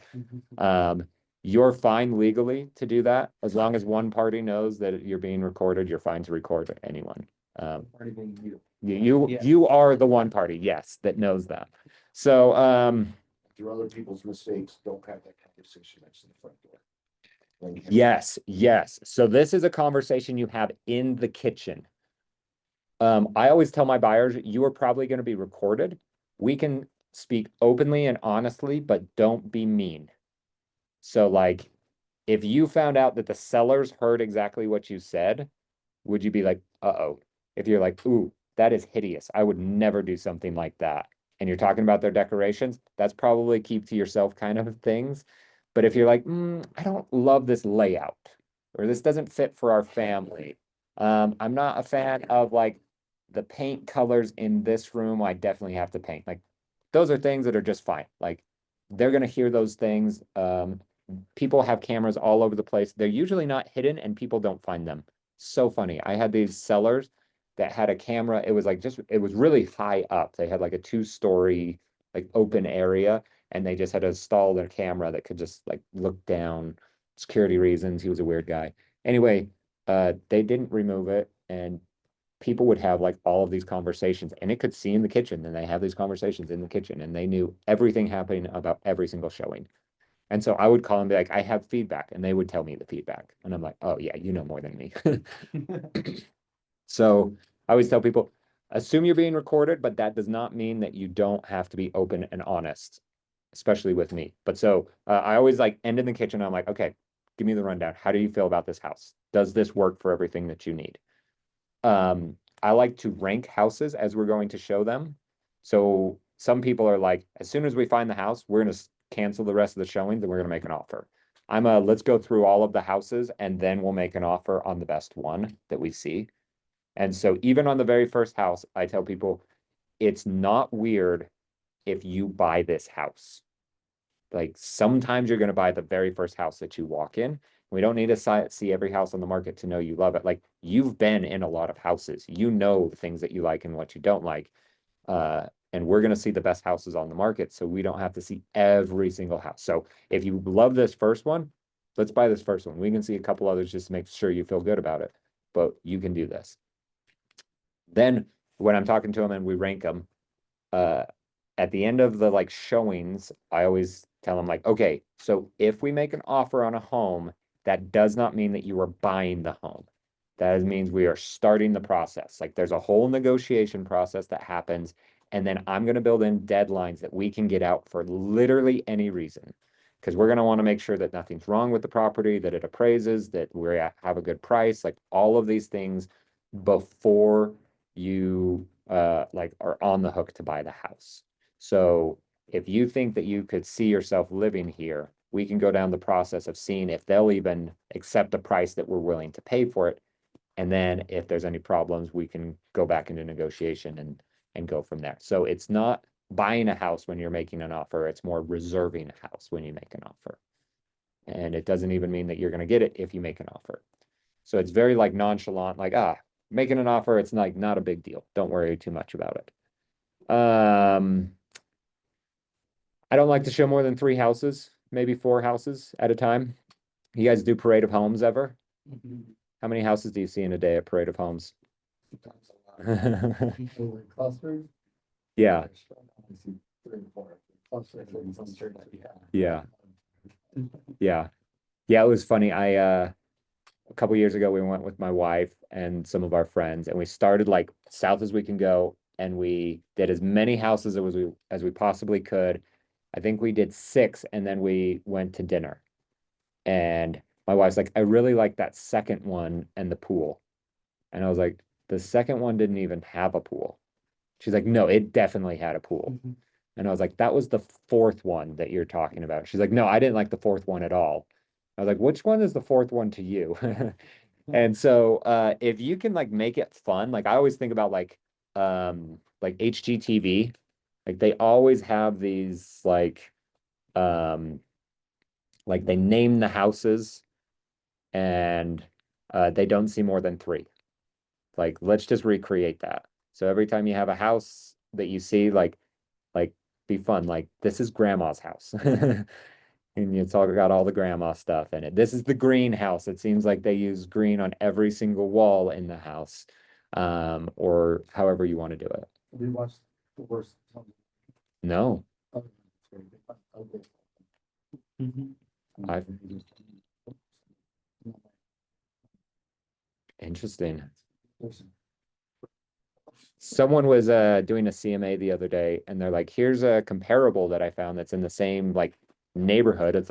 You're fine legally to do that, as long as one party knows that you're being recorded, you're fine to record anyone. Already being you. You Yeah. are the one party, yes, that knows that. So, Through other people's mistakes, don't have that conversation next to the front door. When you have- yes. So this is a conversation you have in the kitchen. I always tell my buyers, you are probably going to be recorded. We can speak openly and honestly, but don't be mean. So like, if you found out that the sellers heard exactly what you said, would you be like, uh-oh? If you're like, ooh, that is hideous, I would never do something like that. And you're talking about their decorations, that's probably keep to yourself kind of things. But if you're like, I don't love this layout, or this doesn't fit for our family. I'm not a fan of like the paint colors in this room, I definitely have to paint. Like, those are things that are just fine. Like, they're gonna hear those things. People have cameras all over the place. They're usually not hidden and people don't find them. So funny. I had these sellers that had a camera. It was like it was really high up. They had like a 2-story like open area and they just had to install their camera that could just like look down. Security reasons. He was a weird guy. Anyway, they didn't remove it and people would have like all of these conversations and it could see in the kitchen and they have these conversations in the kitchen and they knew everything happening about every single showing. And so I would call and be like, I have feedback, and they would tell me the feedback. And I'm like, oh yeah, you know more than me. So I always tell people, assume you're being recorded, but that does not mean that you don't have to be open and honest, especially with me. But so I always like end in the kitchen. I'm like, okay, give me the rundown. How do you feel about this house? Does this work for everything that you need? I like to rank houses as we're going to show them. So some people are like, as soon as we find the house, we're gonna cancel the rest of the showings and we're gonna make an offer. Let's go through all of the houses and then we'll make an offer on the best one that we see. And so even on the very first house, I tell people, it's not weird if you buy this house. Like sometimes you're gonna buy the very first house that you walk in. We don't need to see every house on the market to know you love it. Like you've been in a lot of houses. You know the things that you like and what you don't like. And we're going to see the best houses on the market. So we don't have to see every single house. So if you love this first one, let's buy this first one. We can see a couple others just to make sure you feel good about it. But you can do this. Then when I'm talking to them and we rank them, at the end of the like showings, I always tell them like, okay, so if we make an offer on a home, that does not mean that you are buying the home. That means we are starting the process. Like there's a whole negotiation process that happens. And then I'm going to build in deadlines that we can get out for literally any reason. Because we're going to want to make sure that nothing's wrong with the property, that it appraises, that we have a good price, like all of these things before you like are on the hook to buy the house. So if you think that you could see yourself living here, we can go down the process of seeing if they'll even accept the price that we're willing to pay for it. And then if there's any problems, we can go back into negotiation and go from there. So it's not buying a house when you're making an offer, it's more reserving a house when you make an offer. And it doesn't even mean that you're going to get it if you make an offer. So it's very like nonchalant, like, making an offer, it's like not a big deal. Don't worry too much about it. I don't like to show more than 3 houses, maybe 4 houses at a time. You guys do parade of homes ever? How many houses do you see in a day at parade of homes? Sometimes a lot. Over clusters. Yeah, I see 3 and 4. Clusters and some church, yeah, yeah. Yeah, it was funny. A couple years ago, we went with my wife and some of our friends, and we started like south as we can go, and we did as many houses as we possibly could. I think we did 6, and then we went to dinner. And my wife's like, I really like that second one and the pool. And I was like, the second one didn't even have a pool. She's like, no, it definitely had a pool. And I was like, that was the 4th one that you're talking about. She's like, no, I didn't like the 4th one at all. I was like, which one is the 4th one to you? And so if you can like make it fun, like I always think about like HGTV, like they always have these like they name the houses and they don't see more than 3. Like let's just recreate that. So every time you have a house that you see, like be fun. Like this is grandma's house. And it's all got all the grandma stuff in it. This is the greenhouse. It seems like they use green on every single wall in the house. Or however you want to do it. We watched the worst. No, Mhm. interesting. Someone was doing a CMA the other day and they're like, here's a comparable that I found that's in the same like neighborhood. It's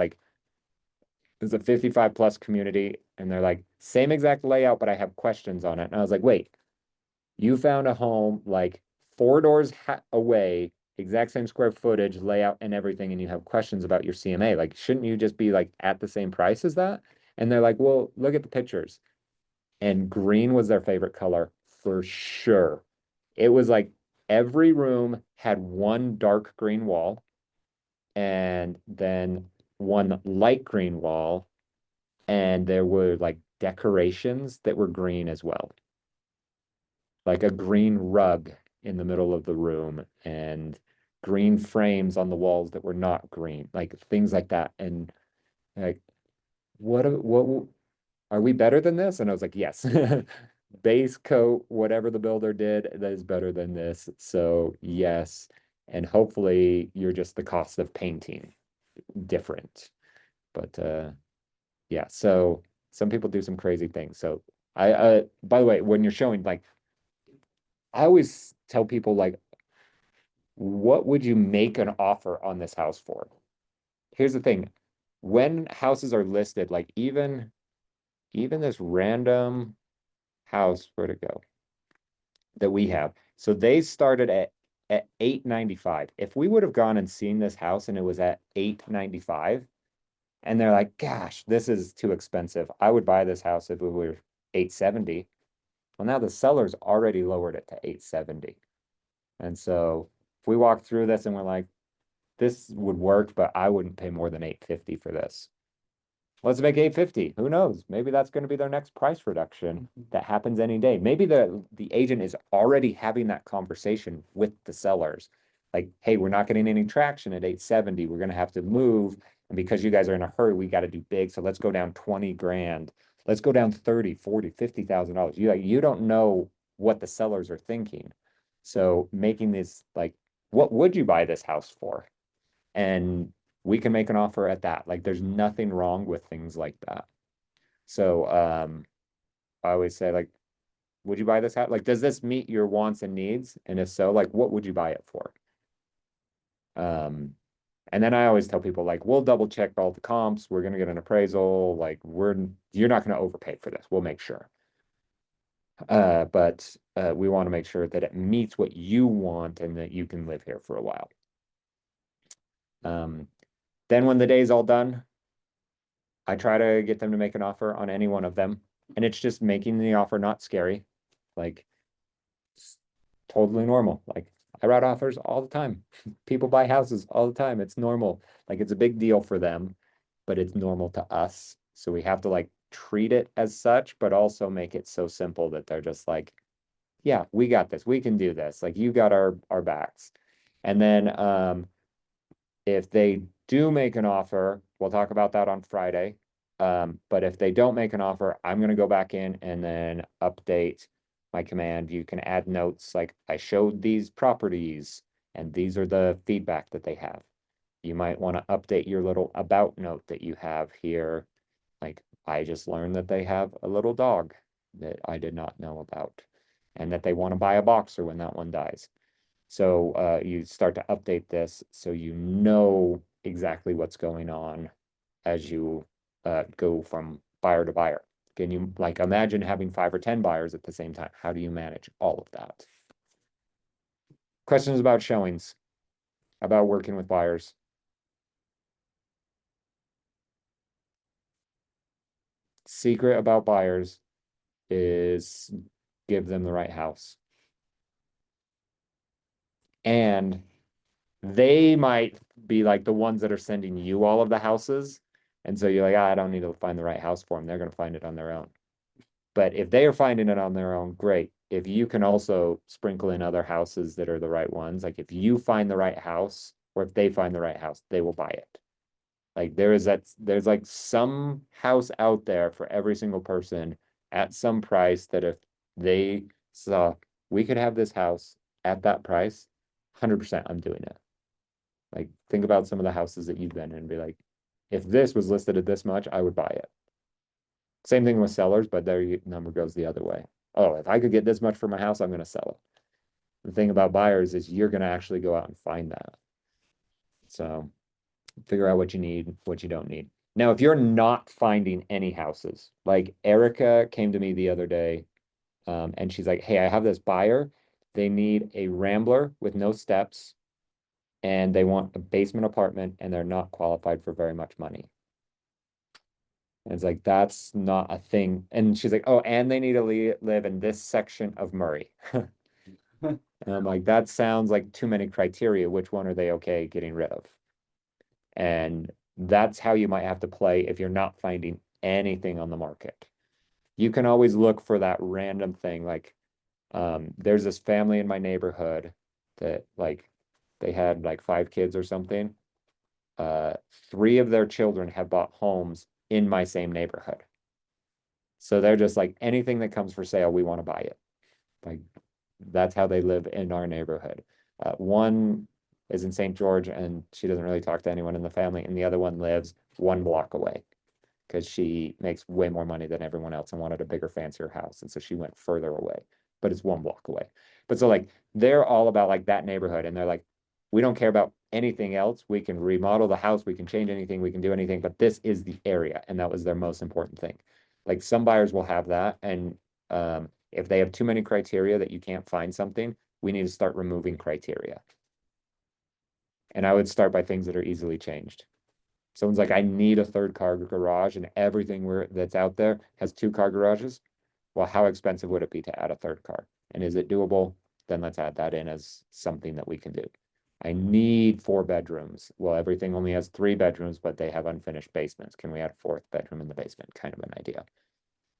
a 55 plus community and they're like, same exact layout, but I have questions on it. And I was like, wait, you found a home like 4 doors away, exact same square footage, layout and everything, and you have questions about your CMA. Like, shouldn't you just be like at the same price as that? And they're like, well, look at the pictures. And green was their favorite color for sure. It was like every room had one dark green wall and then one light green wall. And there were like decorations that were green as well. Like a green rug in the middle of the room and green frames on the walls that were not green, like things like that. And like, what are we better than this? And I was like, yes. Base coat, whatever the builder did, that is better than this. So yes. And hopefully you're just the cost of painting different. But yeah, so some people do some crazy things. So I by the way, when you're showing like I always tell people like, what would you make an offer on this house for? Here's the thing. When houses are listed, like even this random house, where'd it go? That we have. So they started at 895. If we would have gone and seen this house and it was at 895, and they're like, gosh, this is too expensive. I would buy this house if it were 870. Well, now the seller's already lowered it to 870. And so if we walk through this and we're like, this would work, but I wouldn't pay more than 850 for this. Let's make 850. Who knows? Maybe that's going to be their next price reduction that happens any day. Maybe the agent is already having that conversation with the sellers. Like, hey, we're not getting any traction at 870. We're going to have to move. And because you guys are in a hurry, we got to do big. So let's go down 20 grand. Let's go down 30, 40, $50,000. You don't know what the sellers are thinking. So making this like, what would you buy this house for? And we can make an offer at that. Like there's nothing wrong with things like that. So I always say like, would you buy this house? Like, does this meet your wants and needs? And if so, like what would you buy it for? And then I always tell people like, we'll double check all the comps. We're gonna get an appraisal. Like you're not gonna overpay for this. We'll make sure. But we want to make sure that it meets what you want and that you can live here for a while. Then when the day's all done, I try to get them to make an offer on any one of them. And it's just making the offer not scary. Like it's totally normal. Like I write offers all the time. People buy houses all the time. It's normal. Like it's a big deal for them, but it's normal to us. So we have to like treat it as such, but also make it so simple that they're just like, yeah, we got this. We can do this. Like you got our backs. And then if they do make an offer, we'll talk about that on Friday. But if they don't make an offer, I'm going to go back in and then update my command. You can add notes like I showed these properties and these are the feedback that they have. You might want to update your little about note that you have here. Like I just learned that they have a little dog that I did not know about and that they want to buy a boxer when that one dies. So you start to update this so you know exactly what's going on as you go from buyer to buyer. Can you like imagine having 5 or 10 buyers at the same time? How do you manage all of that? Questions about showings, about working with buyers? Secret about buyers is give them the right house. And they might be like the ones that are sending you all of the houses. And so you're like, I don't need to find the right house for them. They're going to find it on their own. But if they are finding it on their own, great. If you can also sprinkle in other houses that are the right ones, like if you find the right house or if they find the right house, they will buy it. Like there's like some house out there for every single person at some price that if they saw, we could have this house at that price, 100% I'm doing it. Like, think about some of the houses that you've been in and be like, if this was listed at this much, I would buy it. Same thing with sellers, but their number goes the other way. Oh, if I could get this much for my house, I'm gonna sell it. The thing about buyers is you're gonna actually go out and find that. So figure out what you need, what you don't need. Now, if you're not finding any houses, like Erica came to me the other day, and she's like, hey, I have this buyer. They need a Rambler with no steps, and they want a basement apartment, and they're not qualified for very much money. And it's like, that's not a thing. And she's like, oh, and they need to live in this section of Murray. And I'm like, that sounds like too many criteria. Which one are they okay getting rid of? And that's how you might have to play if you're not finding anything on the market. You can always look for that random thing. Like, there's this family in my neighborhood that like they had like 5 kids or something. 3 of their children have bought homes in my same neighborhood. So they're just like, anything that comes for sale, we want to buy it. Like, that's how they live in our neighborhood. One is in St. George and she doesn't really talk to anyone in the family, and the other one lives 1 block away because she makes way more money than everyone else and wanted a bigger, fancier house. And so she went further away, but it's 1 block away. But so like they're all about like that neighborhood, and they're like, we don't care about anything else. We can remodel the house, we can change anything, we can do anything, but this is the area. And that was their most important thing. Like, some buyers will have that, and if they have too many criteria that you can't find something, we need to start removing criteria. And I would start by things that are easily changed. Someone's like, I need a 3rd car garage, and everything that's out there has 2-car garages. Well, how expensive would it be to add a 3rd car? And is it doable? Then let's add that in as something that we can do. I need 4 bedrooms. Well, everything only has 3 bedrooms, but they have unfinished basements. Can we add a 4th bedroom in the basement? Kind of an idea.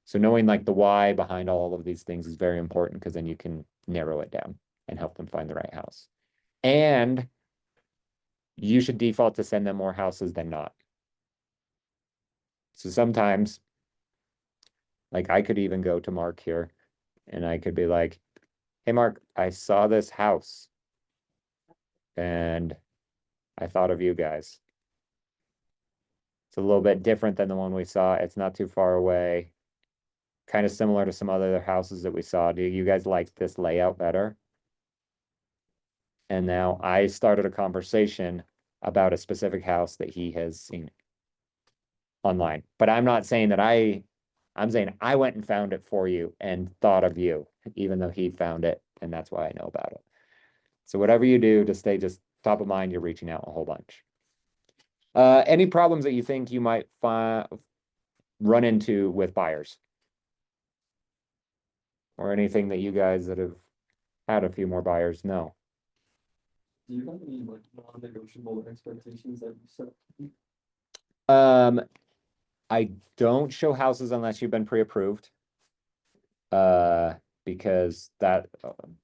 So knowing like the why behind all of these things is very important, because then you can narrow it down and help them find the right house. And you should default to send them more houses than not. So sometimes, like, I could even go to Mark here and I could be like, hey, Mark, I saw this house and I thought of you guys. It's a little bit different than the one we saw. It's not too far away. Kind of similar to some other houses that we saw. Do you guys like this layout better? And now I started a conversation about a specific house that he has seen online. But I'm not saying that I'm saying I went and found it for you and thought of you, even though he found it, and that's why I know about it. So whatever you do to stay just top of mind, you're reaching out a whole bunch. Any problems that you think you might run into with buyers? Or anything that you guys that have had a few more buyers know? Do you have any like non-negotiable expectations that you set? I don't show houses unless you've been pre-approved. Because that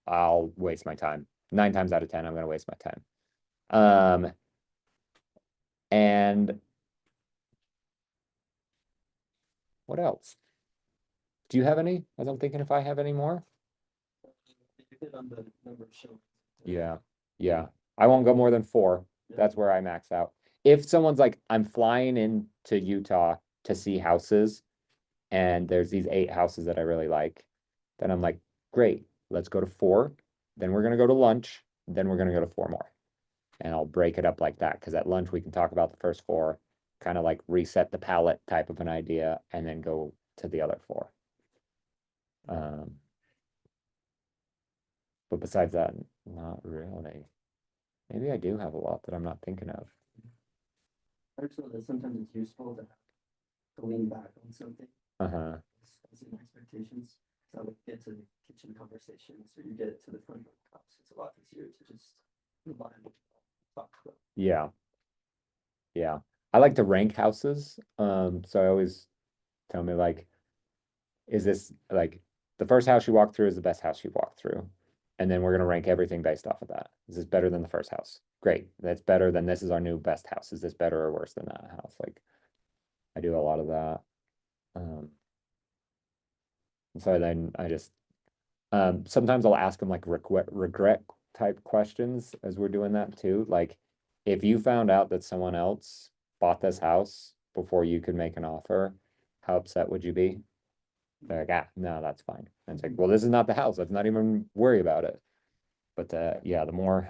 I'll waste my time. 9 times out of 10, I'm gonna waste my time. And what else? Do you have any? As I'm thinking if I have any more. You hit on the number of showings. Yeah. I won't go more than 4. Yeah. That's where I max out. If someone's like, I'm flying into Utah to see houses, and there's these 8 houses that I really like, then I'm like, great, let's go to 4. Then we're gonna go to lunch. Then we're gonna go to 4 more. And I'll break it up like that, because at lunch we can talk about the first 4, kind of like reset the palette type of an idea, and then go to the other 4. But besides that, not really. Maybe I do have a lot that I'm not thinking of. Actually, that sometimes it's useful to lean back on something. Uh-huh. As in expectations. So we get to the kitchen conversations, or you get to the front of the house. It's a lot easier to just rely on talk about. Yeah. I like to rank houses. So I always tell me like, is this like the first house you walk through is the best house you walk through? And then we're gonna rank everything based off of that. Is this better than the first house? Great, that's better than this is our new best house. Is this better or worse than that house? Like, I do a lot of that. And so then I just, sometimes I'll ask them like regret type questions as we're doing that too. Like, if you found out that someone else bought this house before you could make an offer, how upset would you be? They're like, ah, no, that's fine. And it's like, well, this is not the house. Let's not even worry about it. But yeah, the more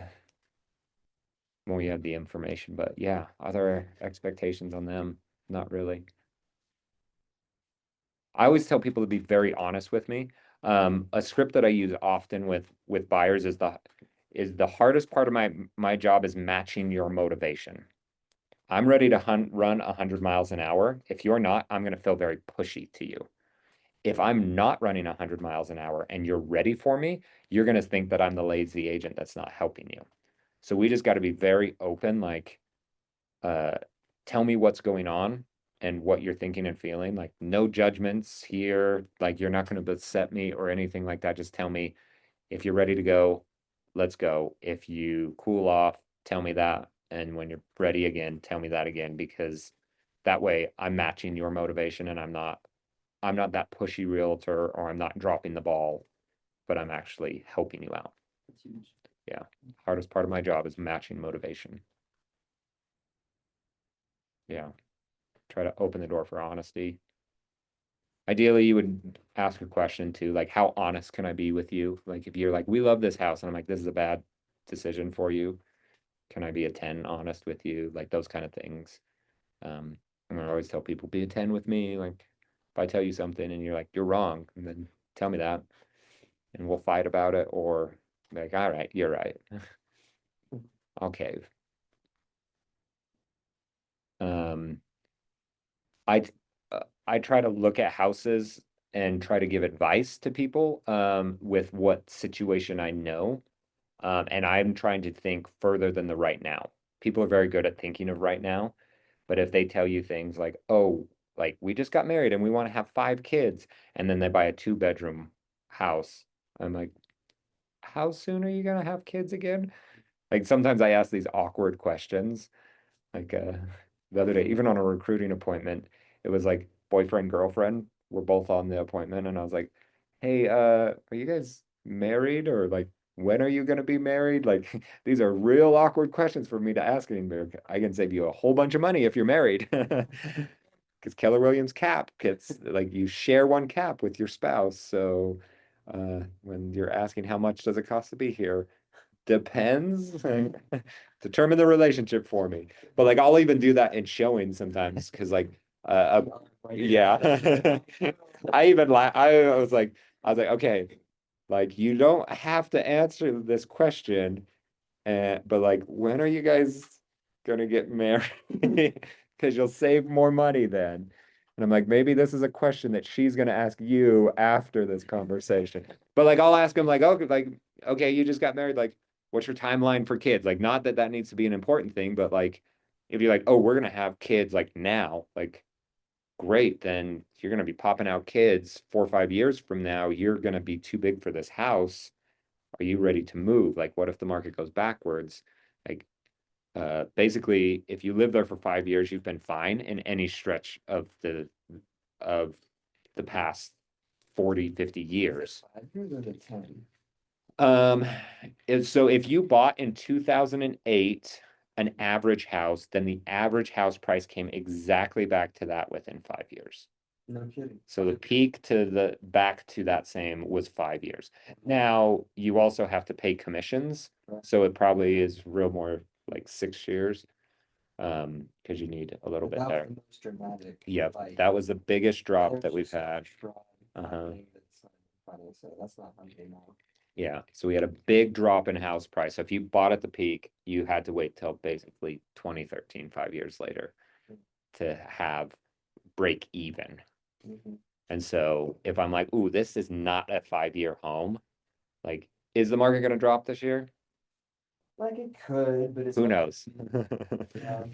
you have the information, but yeah, other expectations on them, not really. I always tell people to be very honest with me. A script that I use often with buyers is the hardest part of my job is matching your motivation. I'm ready to run 100 miles an hour. If you're not, I'm going to feel very pushy to you. If I'm not running 100 miles an hour and you're ready for me, you're going to think that I'm the lazy agent that's not helping you. So we just got to be very open, like, tell me what's going on and what you're thinking and feeling. Like, no judgments here. Like, you're not going to upset me or anything like that. Just tell me if you're ready to go, let's go. If you cool off, tell me that. And when you're ready again, tell me that again, because that way I'm matching your motivation and I'm not that pushy realtor, or I'm not dropping the ball, but I'm actually helping you out. That's huge. Hardest part of my job is matching motivation. Yeah. Try to open the door for honesty. Ideally, you would ask a question too, like, how honest can I be with you? Like, if you're like, we love this house, and I'm like, this is a bad decision for you. Can I be a 10 honest with you? Like, those kind of things. And I always tell people, be a 10 with me. Like, if I tell you something and you're like, you're wrong, and then tell me that, and we'll fight about it, or like, all right, you're right. I'll cave. I I try to look at houses and try to give advice to people with what situation I know. And I'm trying to think further than the right now. People are very good at thinking of right now, but if they tell you things like, oh, like we just got married and we want to have 5 kids, and then they buy a 2-bedroom house, I'm like, how soon are you gonna have kids again? Like, sometimes I ask these awkward questions. Like, the other day, even on a recruiting appointment, it was like boyfriend, girlfriend were both on the appointment, and I was like, hey, are you guys married, or like, when are you gonna be married? Like, these are real awkward questions for me to ask anybody. I can save you a whole bunch of money if you're married. Because Keller Williams cap gets, like, you share one cap with your spouse. So when you're asking how much does it cost to be here, depends. Determine the relationship for me. But like, I'll even do that in showing sometimes, because like, yeah. I even I was like, okay, like, you don't have to answer this question, but like, when are you guys gonna get married? Because you'll save more money then. And I'm like, maybe this is a question that she's gonna ask you after this conversation. But like, I'll ask him like, okay, you just got married, like, what's your timeline for kids? Like, not that that needs to be an important thing, but like, if you're like, oh, we're gonna have kids like now, like, great, then you're gonna be popping out kids 4 or 5 years from now. You're gonna be too big for this house. Are you ready to move? Like, what if the market goes backwards? Like, basically, if you live there for 5 years, you've been fine in any stretch of the past 40, 50 years. 5 years or the 10? So if you bought in 2008 an average house, then the average house price came exactly back to that within 5 years. No kidding. So the peak to the back to that same was 5 years. Now, you also have to pay commissions, so it probably is real more like 6 years. Because you need a little bit That there. was the most dramatic. Yep, like, that was the biggest drop that we've there's so had. much fraud Uh-huh. happening that's not funny, so that's not funny anymore. Yeah, so we had a big drop in house price. So if you bought at the peak, you had to wait till basically 2013, 5 years later, to have break even. Mhm. And so if I'm like, ooh, this is not a 5-year home, like, is the market gonna drop this year? Like it could, but it's Who not- knows? Yeah.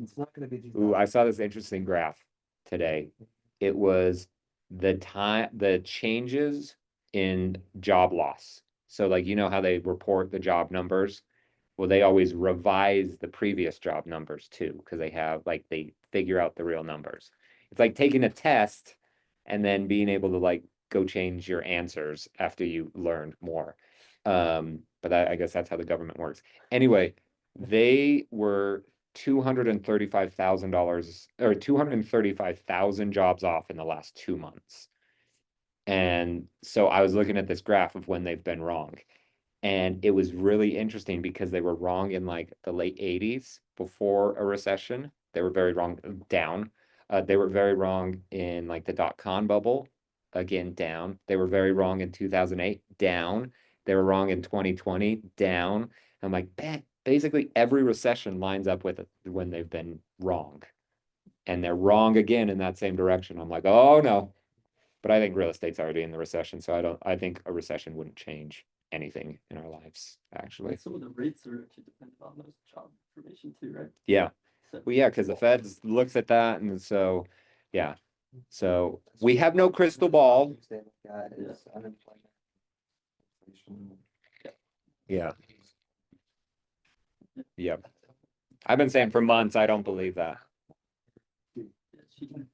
It's not gonna be. Ooh, I saw this interesting graph today. It was the changes in job loss. So like, you know how they report the job numbers? Well, they always revise the previous job numbers too, because they have like they figure out the real numbers. It's like taking a test and then being able to like go change your answers after you learned more. But I guess that's how the government works. Anyway, they were $235,000 or 235,000 jobs off in the last 2 months. And so I was looking at this graph of when they've been wrong. And it was really interesting because they were wrong in like the late 80s before a recession. They were very wrong down. They were very wrong in like the dot-com bubble, again, down. They were very wrong in 2008, down. They were wrong in 2020, down. I'm like, basically every recession lines up with when they've been wrong. And they're wrong again in that same direction. I'm like, oh no. But I think real estate's already in the recession, so I think a recession wouldn't change anything in our lives, actually. And some of the rates are actually dependent on those job information too, right? Yeah. So Well, yeah, because the Feds looks at that, and so, yeah. So we have no crystal ball. They look at is unemployment. Inflation. Yeah. Yep. I've been saying for months, I don't believe that. yeah, she can-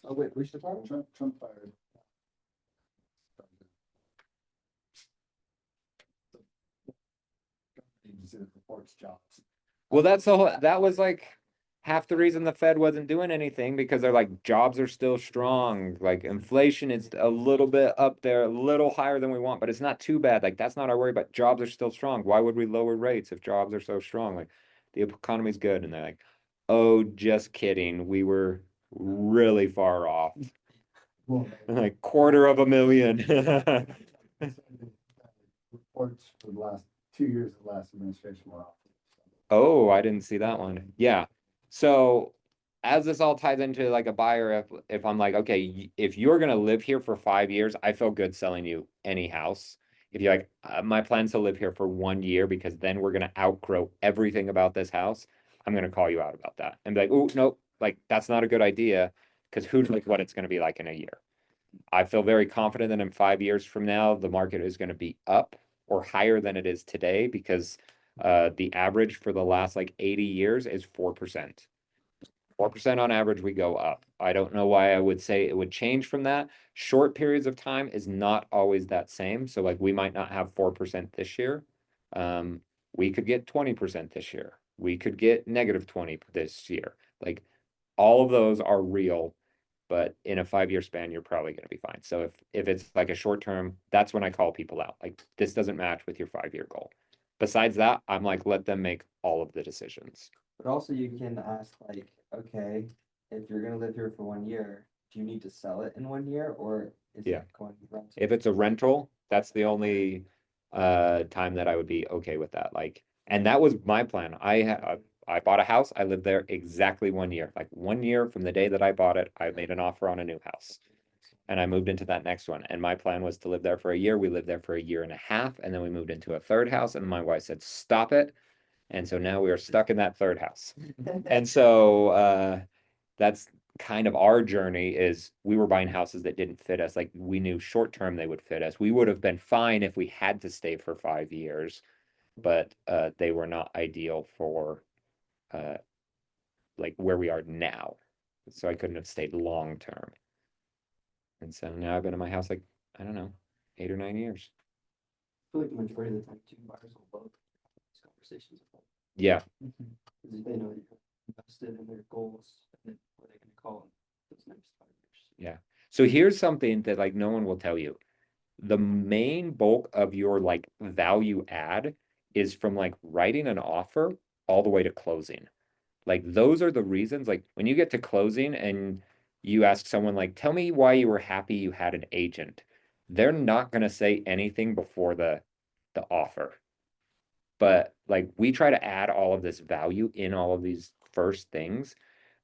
Oh, wait, police department? Trump fired. Agency that reports jobs. Well, that was like half the reason the Fed wasn't doing anything, because they're like, jobs are still strong. Like inflation is a little bit up there, a little higher than we want, but it's not too bad. Like that's not our worry, but jobs are still strong. Why would we lower rates if jobs are so strong? Like the economy's good. And they're like, oh, just kidding. We were really far off. Well, Like 250,000. reports for the last 2 years of the last administration were off. Oh, I didn't see that one. Yeah. So as this all ties into like a buyer, if I'm like, okay, if you're gonna live here for 5 years, I feel good selling you any house. If you're like, my plan's to live here for 1 year because then we're gonna outgrow everything about this house, I'm gonna call you out about that and be like, oh, nope, like that's not a good idea, because who knows what it's gonna be like in a year. I feel very confident that in 5 years from now, the market is gonna be up or higher than it is today, because the average for the last like 80 years is 4%. 4% on average, we go up. I don't know why I would say it would change from that. Short periods of time is not always that same. So like we might not have 4% this year. We could get 20% this year. We could get -20 this year. Like all of those are real, but in a 5-year span, you're probably going to be fine. So if it's like a short term, that's when I call people out. Like this doesn't match with your 5-year goal. Besides that, I'm like, let them make all of the decisions. But also you can ask like, okay, if you're gonna live here for 1 year, do you need to sell it in 1 year or is Yeah. it going to rent? If it's a rental, that's the only time that I would be okay with that. Like, and that was my plan. I bought a house, I lived there exactly 1 year. Like 1 year from the day that I bought it, I made an offer on a new house. And I moved into that next one. And my plan was to live there for a year. We lived there for a year and a half, and then we moved into a third house. And my wife said, stop it. And so now we are stuck in that third house. And so that's kind of our journey, is we were buying houses that didn't fit us. Like we knew short term they would fit us. We would have been fine if we had to stay for 5 years, but they were not ideal for like where we are now. So I couldn't have stayed long term. And so now I've been in my house like, I don't know, 8 or 9 years. I feel like the majority of the time, two buyers will both have these conversations. Yeah. Because they know you're invested in their goals and then where they're gonna call in those next 5 years. Yeah. So here's something that like no one will tell you. The main bulk of your like value add is from like writing an offer all the way to closing. Like those are the reasons, like when you get to closing and you ask someone like, tell me why you were happy you had an agent. They're not going to say anything before the offer. But like we try to add all of this value in all of these first things.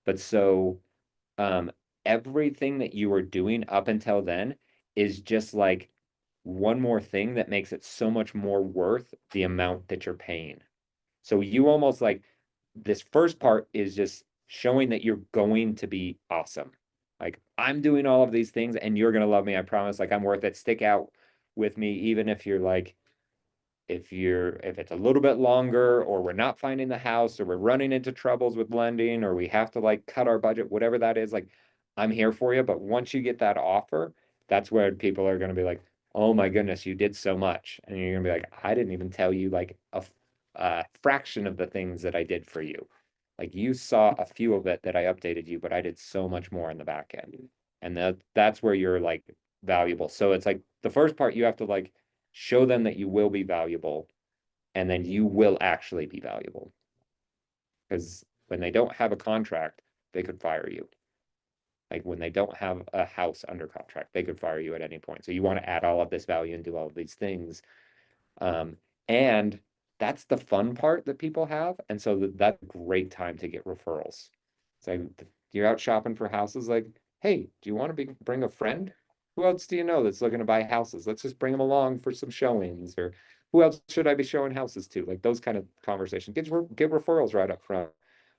But so everything that you were doing up until then is just like one more thing that makes it so much more worth the amount that you're paying. So you almost like, this first part is just showing that you're going to be awesome. Like I'm doing all of these things and you're going to love me. I promise. Like I'm worth it. Stick out with me, even if you're like, if it's a little bit longer, or we're not finding the house, or we're running into troubles with lending, or we have to like cut our budget, whatever that is, like, I'm here for you. But once you get that offer, that's where people are gonna be like, oh my goodness, you did so much. And you're gonna be like, I didn't even tell you like a fraction of the things that I did for you. Like, you saw a few of it that I updated you, but I did so much more in the back end. And that's where you're like valuable. So it's like the first part, you have to like show them that you will be valuable, and then you will actually be valuable. Because when they don't have a contract, they could fire you. Like, when they don't have a house under contract, they could fire you at any point. So you want to add all of this value and do all of these things. And that's the fun part that people have. And so that's a great time to get referrals. So you're out shopping for houses, like, hey, do you want to bring a friend? Who else do you know that's looking to buy houses? Let's just bring them along for some showings. Or who else should I be showing houses to? Like, those kind of conversations. Get referrals right up front.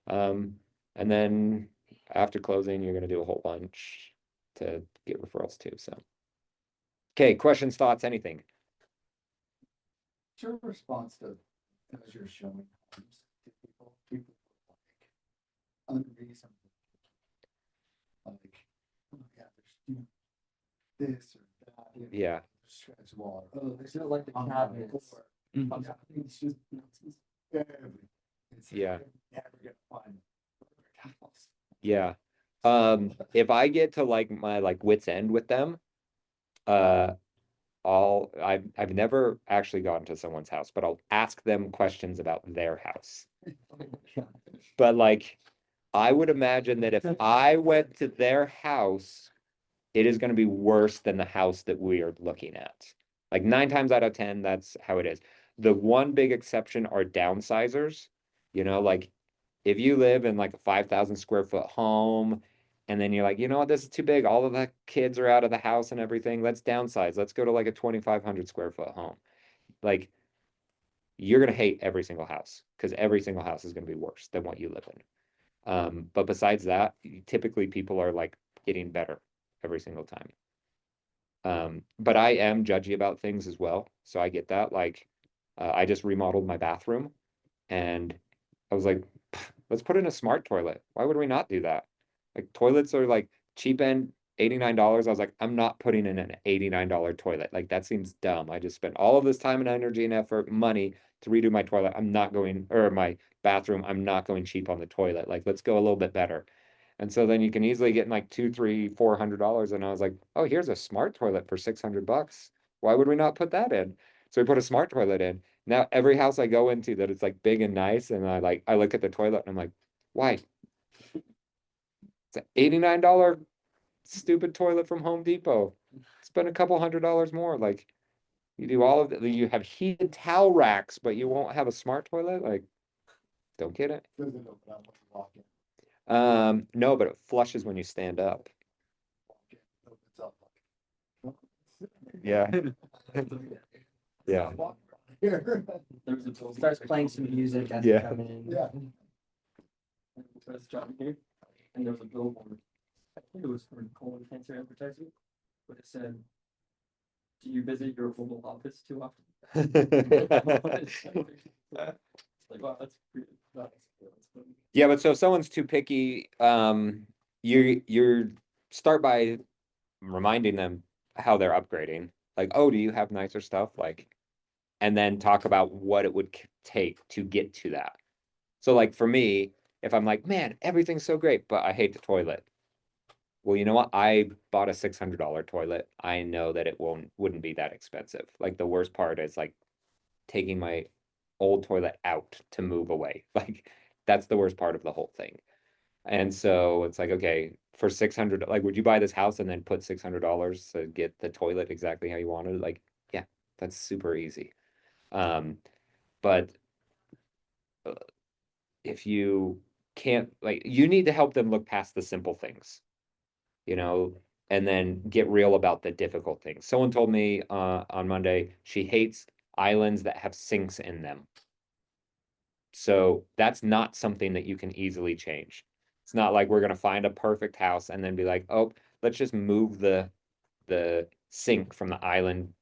And then after closing, you're going to do a whole bunch to get referrals too. So, okay, questions, thoughts, anything? What's your response to, as you're showing homes to people like unreasonable? Like, oh yeah, there's, you know, this or that. you know, Yeah. Stretch wall. Oh, there's no like the on cabinets. floor. Mhm. Yeah, it's just nonsense. Everything. It's like Yeah. you're never gonna find a perfect house. Yeah. If I get to like my like wit's end with them, I've never actually gone to someone's house, but I'll ask them questions about their house. But like, I would imagine that if I went to their house, it is going to be worse than the house that we are looking at. Like 9 times out of 10, that's how it is. The one big exception are downsizers. Like, if you live in like a 5,000 square foot home, and then you're like, you know what, this is too big. All of the kids are out of the house and everything. Let's downsize. Let's go to like a 2,500 square foot home. Like, you're going to hate every single house, because every single house is going to be worse than what you live in. But besides that, typically people are like getting better every single time. But I am judgy about things as well. So I get that. Like, I just remodeled my bathroom, and I was like, let's put in a smart toilet. Why would we not do that? Like, toilets are like cheap end, $89. I was like, I'm not putting in an $89 toilet. Like, that seems dumb. I just spent all of this time and energy and effort, money to redo my toilet. Or my bathroom. I'm not going cheap on the toilet. Like, let's go a little bit better. And so then you can easily get in like $200, $300, $400. And I was like, oh, here's a smart toilet for $600. Why would we not put that in? So we put a smart toilet in. Now every house I go into that it's like big and nice, and I look at the toilet and I'm like, why? It's an $89 stupid toilet from Home Depot. Spend a couple $100 more. Like, you do all of it. You have heated towel racks, but you won't have a smart toilet. Like, don't get it. Doesn't open up when you walk in. No, but it flushes when you stand up. Walk in, opens up like, Yeah. Yeah. walk around here. There was a building. Starts playing some music as Yeah. you come in. Yeah. I was driving here, and there was a billboard. I think it was for colon cancer advertising, but it said, "Do you visit your Oval Office too often?" It's like, wow, that's pretty. That's funny. Yeah, but so if someone's too picky, you're start by reminding them how they're upgrading. Like, oh, do you have nicer stuff? Like, and then talk about what it would take to get to that. So like for me, if I'm like, man, everything's so great, but I hate the toilet. Well, you know what? I bought a $600 toilet. I know that it wouldn't be that expensive. Like, the worst part is like taking my old toilet out to move away. Like, that's the worst part of the whole thing. And so it's like, okay, for 600, like, would you buy this house and then put $600 to get the toilet exactly how you wanted it? Like, yeah, that's super easy. But if you can't, like, you need to help them look past the simple things, and then get real about the difficult things. Someone told me on Monday she hates islands that have sinks in them. So that's not something that you can easily change. It's not like we're gonna find a perfect house and then be like, oh, let's just move the sink from the island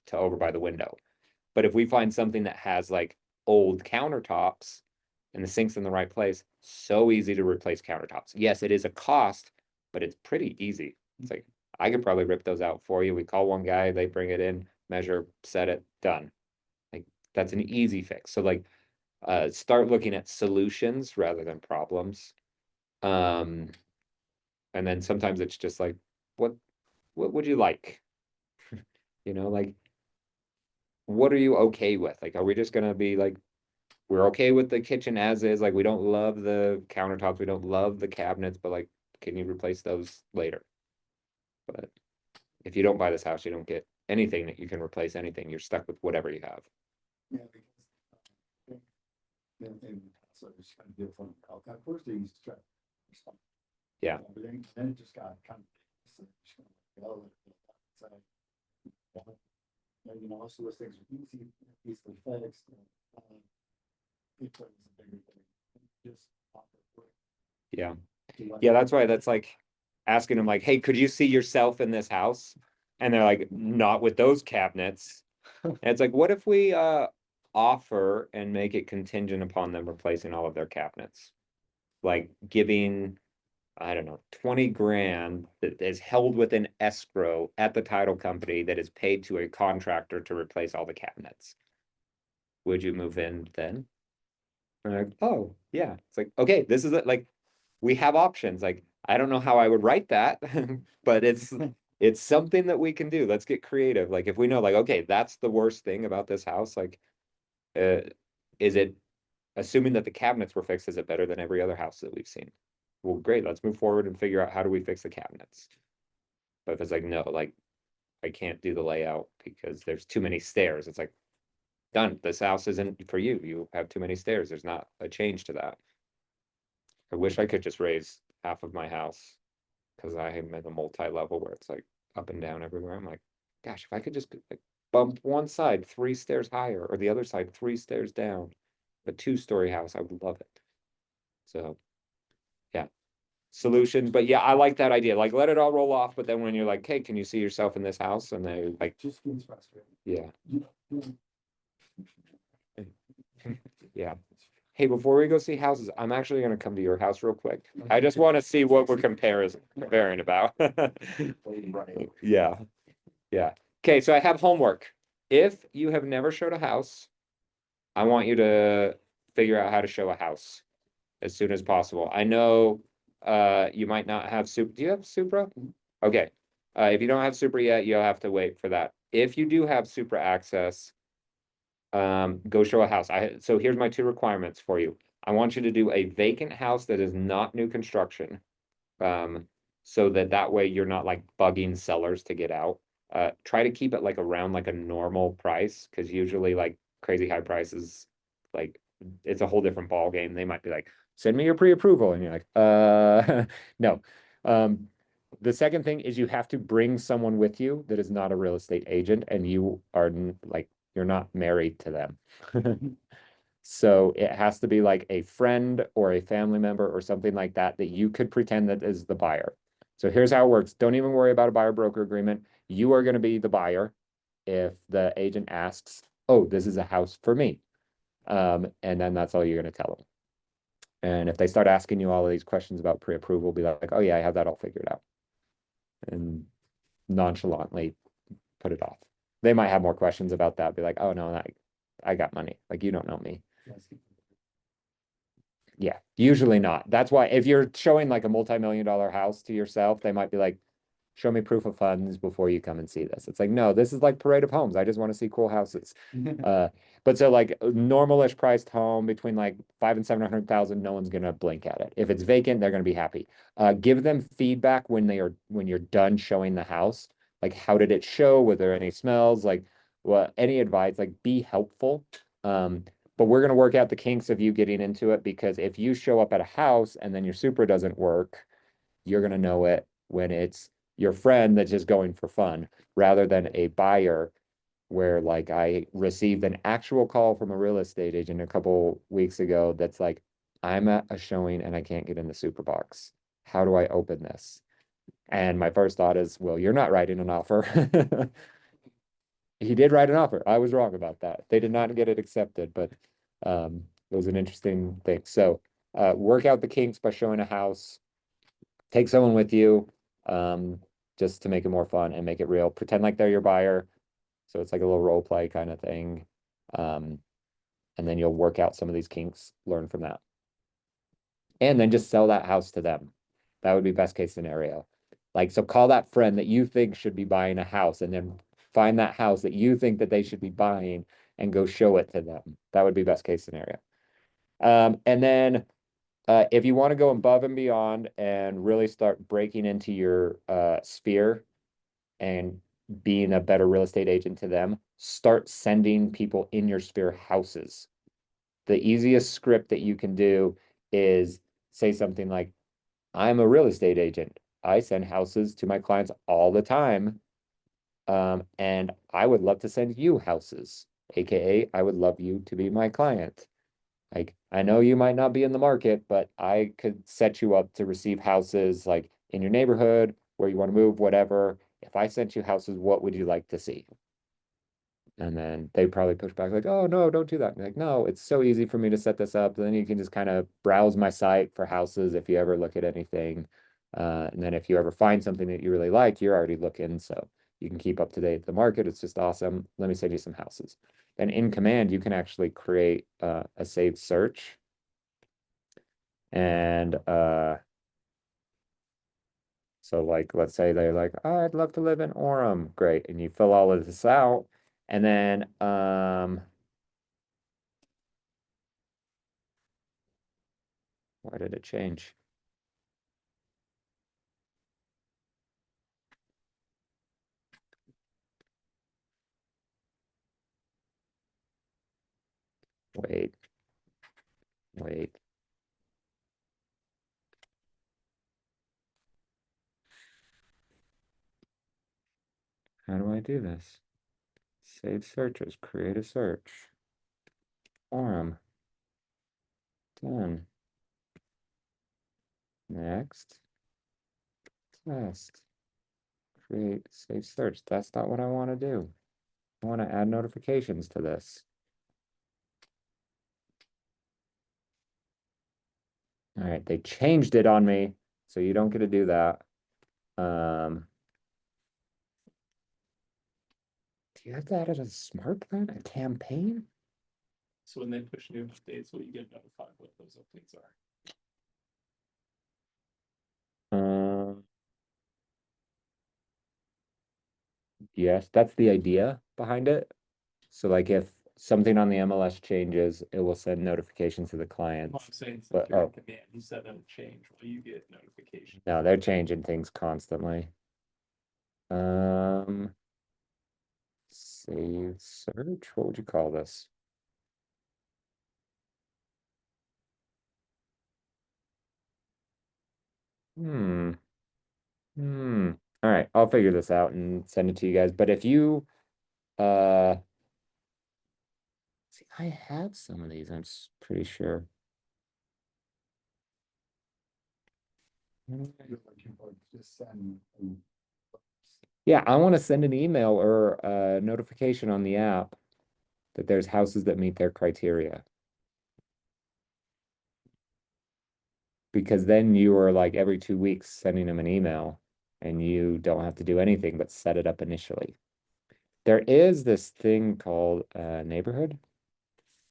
to over by the window. But if we find something that has like old countertops and the sink's in the right place, so easy to replace countertops. Yes, it is a cost, but it's pretty easy. It's like, I could probably rip those out for you. We call one guy, they bring it in, measure, set it, done. Like, that's an easy fix. So like, start looking at solutions rather than problems. And then sometimes it's just like, what would you like? You know, like, what are you okay with? Like, are we just gonna be like, we're okay with the kitchen as is, like, we don't love the countertops, we don't love the cabinets, but like, can you replace those later? But if you don't buy this house, you don't get anything that you can replace anything. You're stuck with whatever you have. Yeah, because. And so it's kind of different. At first they used to try. to respond. Yeah. But then it just got kind of. So just kind of, oh, it's like, you know, most of those things are easily fixed. It was a bigger thing. Just. Yeah. Yeah, that's why that's like asking them like, hey, could you see yourself in this house? And they're like, not with those cabinets. And it's like, what if we offer and make it contingent upon them replacing all of their cabinets? Like giving, I don't know, 20 grand that is held within escrow at the title company that is paid to a contractor to replace all the cabinets. Would you move in then? And they're like, oh, yeah. It's like, okay, this is it. Like, we have options. Like, I don't know how I would write that, but it's something that we can do. Let's get creative. Like, if we know, like, okay, that's the worst thing about this house, like, is it, assuming that the cabinets were fixed, is it better than every other house that we've seen? Well, great, let's move forward and figure out how do we fix the cabinets. But if it's like, no, like, I can't do the layout because there's too many stairs, it's like, done, this house isn't for you, you have too many stairs, there's not a change to that. I wish I could just raise half of my house, because I am in a multi-level where it's like up and down everywhere. I'm like, gosh, if I could just like bump one side 3 stairs higher or the other side 3 stairs down, a 2-story house, I would love it. So, yeah, solutions. But yeah, I like that idea. Like, let it all roll off. But then when you're like, hey, can you see yourself in this house? And they like, Just gets frustrating. yeah, You- yeah. Hey, before we go see houses, I'm actually gonna come to your house real quick. I just want to see what we're comparing about. Right. Yeah, yeah. Okay, so I have homework. If you have never showed a house, I want you to figure out how to show a house as soon as possible. I know you might not have Supra. Do you have Supra? Okay. If you don't have Supra yet, you'll have to wait for that. If you do have Supra access, go show a house. So here's my 2 requirements for you. I want you to do a vacant house that is not new construction. So that way you're not like bugging sellers to get out. Try to keep it like around like a normal price, because usually like crazy high prices, like it's a whole different ball game. They might be like, send me your pre-approval, and you're like, no. The second thing is you have to bring someone with you that is not a real estate agent, and you are like, you're not married to them. So it has to be like a friend or a family member or something like that that you could pretend that is the buyer. So here's how it works. Don't even worry about a buyer broker agreement. You are going to be the buyer if the agent asks, oh, this is a house for me. And then that's all you're going to tell them. And if they start asking you all of these questions about pre-approval, be like, oh yeah, I have that all figured out. And nonchalantly put it off. They might have more questions about that. Be like, oh no, I got money. Like, you don't know me. Yeah, usually not. That's why if you're showing like a multi-million-dollar house to yourself, they might be like, show me proof of funds before you come and see this. It's like, no, this is like Parade of Homes. I just want to see cool houses. But so like a normal-ish priced home between like 500,000 and 700,000, no one's gonna blink at it. If it's vacant, they're gonna be happy. Give them feedback when you're done showing the house. Like, how did it show? Were there any smells? Like, what, any advice? Like, be helpful. But we're gonna work out the kinks of you getting into it, because if you show up at a house and then your Supra doesn't work, you're gonna know it when it's your friend that's just going for fun, rather than a buyer where like I received an actual call from a real estate agent a couple weeks ago that's like, I'm at a showing and I can't get in the Supra box. How do I open this? And my first thought is, well, you're not writing an offer. He did write an offer. I was wrong about that. They did not get it accepted, but it was an interesting thing. So work out the kinks by showing a house. Take someone with you, just to make it more fun and make it real. Pretend like they're your buyer. So it's like a little role play kind of thing. And then you'll work out some of these kinks, learn from that. And then just sell that house to them. That would be best case scenario. Like, so call that friend that you think should be buying a house and then find that house that you think that they should be buying and go show it to them. That would be best case scenario. And then if you want to go above and beyond and really start breaking into your sphere and being a better real estate agent to them, start sending people in your sphere houses. The easiest script that you can do is say something like, I'm a real estate agent. I send houses to my clients all the time. And I would love to send you houses, AKA I would love you to be my client. Like, I know you might not be in the market, but I could set you up to receive houses like in your neighborhood, where you want to move, whatever. If I sent you houses, what would you like to see? And then they probably push back like, oh, no, don't do that. Like, no, it's so easy for me to set this up. Then you can just kind of browse my site for houses if you ever look at anything. And then if you ever find something that you really like, you're already looking. So you can keep up to date with the market. It's just awesome. Let me send you some houses. And in Command, you can actually create a saved search. And so like, let's say they're like, oh, I'd love to live in Orem. Great. And you fill all of this out. And then why did it change? Wait. How do I do this? Save searches, create a search. Orem. Done. Next. Test. Create, save search. That's not what I want to do. I want to add notifications to this. All right, they changed it on me, so you don't get to do that. Do you have to add it as a smart plan? A campaign? So when they push new updates, will you get notified what those updates are? Yes, that's the idea behind it. So like if something on the MLS changes, it will send notifications to the Well, clients. I'm saying since But you're in oh, command, you said that would change, will you get notification? no, they're changing things constantly. Save search, what would you call this? Hmm. All right, I'll figure this out and send it to you guys. But if you see, I have some of these, pretty sure. You're looking for just send. Yeah, I want to send an email or a notification on the app that there's houses that meet their criteria. Because then you are like every 2 weeks sending them an email and you don't have to do anything but set it up initially. There is this thing called neighborhood.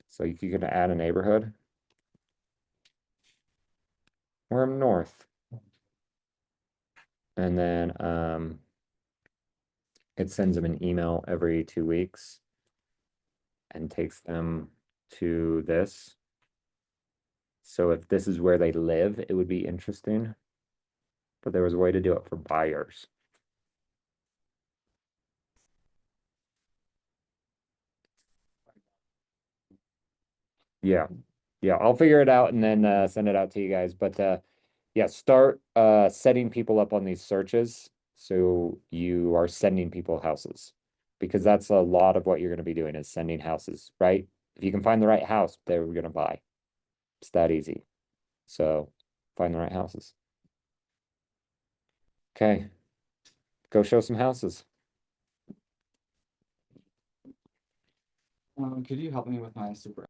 So you can add a neighborhood. Orem North. And then it sends them an email every 2 weeks and takes them to this. So if this is where they live, it would be interesting. But there was a way to do it for buyers. Yeah. Yeah, I'll figure it out and then send it out to you guys. But yeah, start setting people up on these searches so you are sending people houses. Because that's a lot of what you're going to be doing is sending houses, right? If you can find the right house, they're going to buy. It's that easy. So find the right houses. Okay. Go show some houses. Could you help me with my super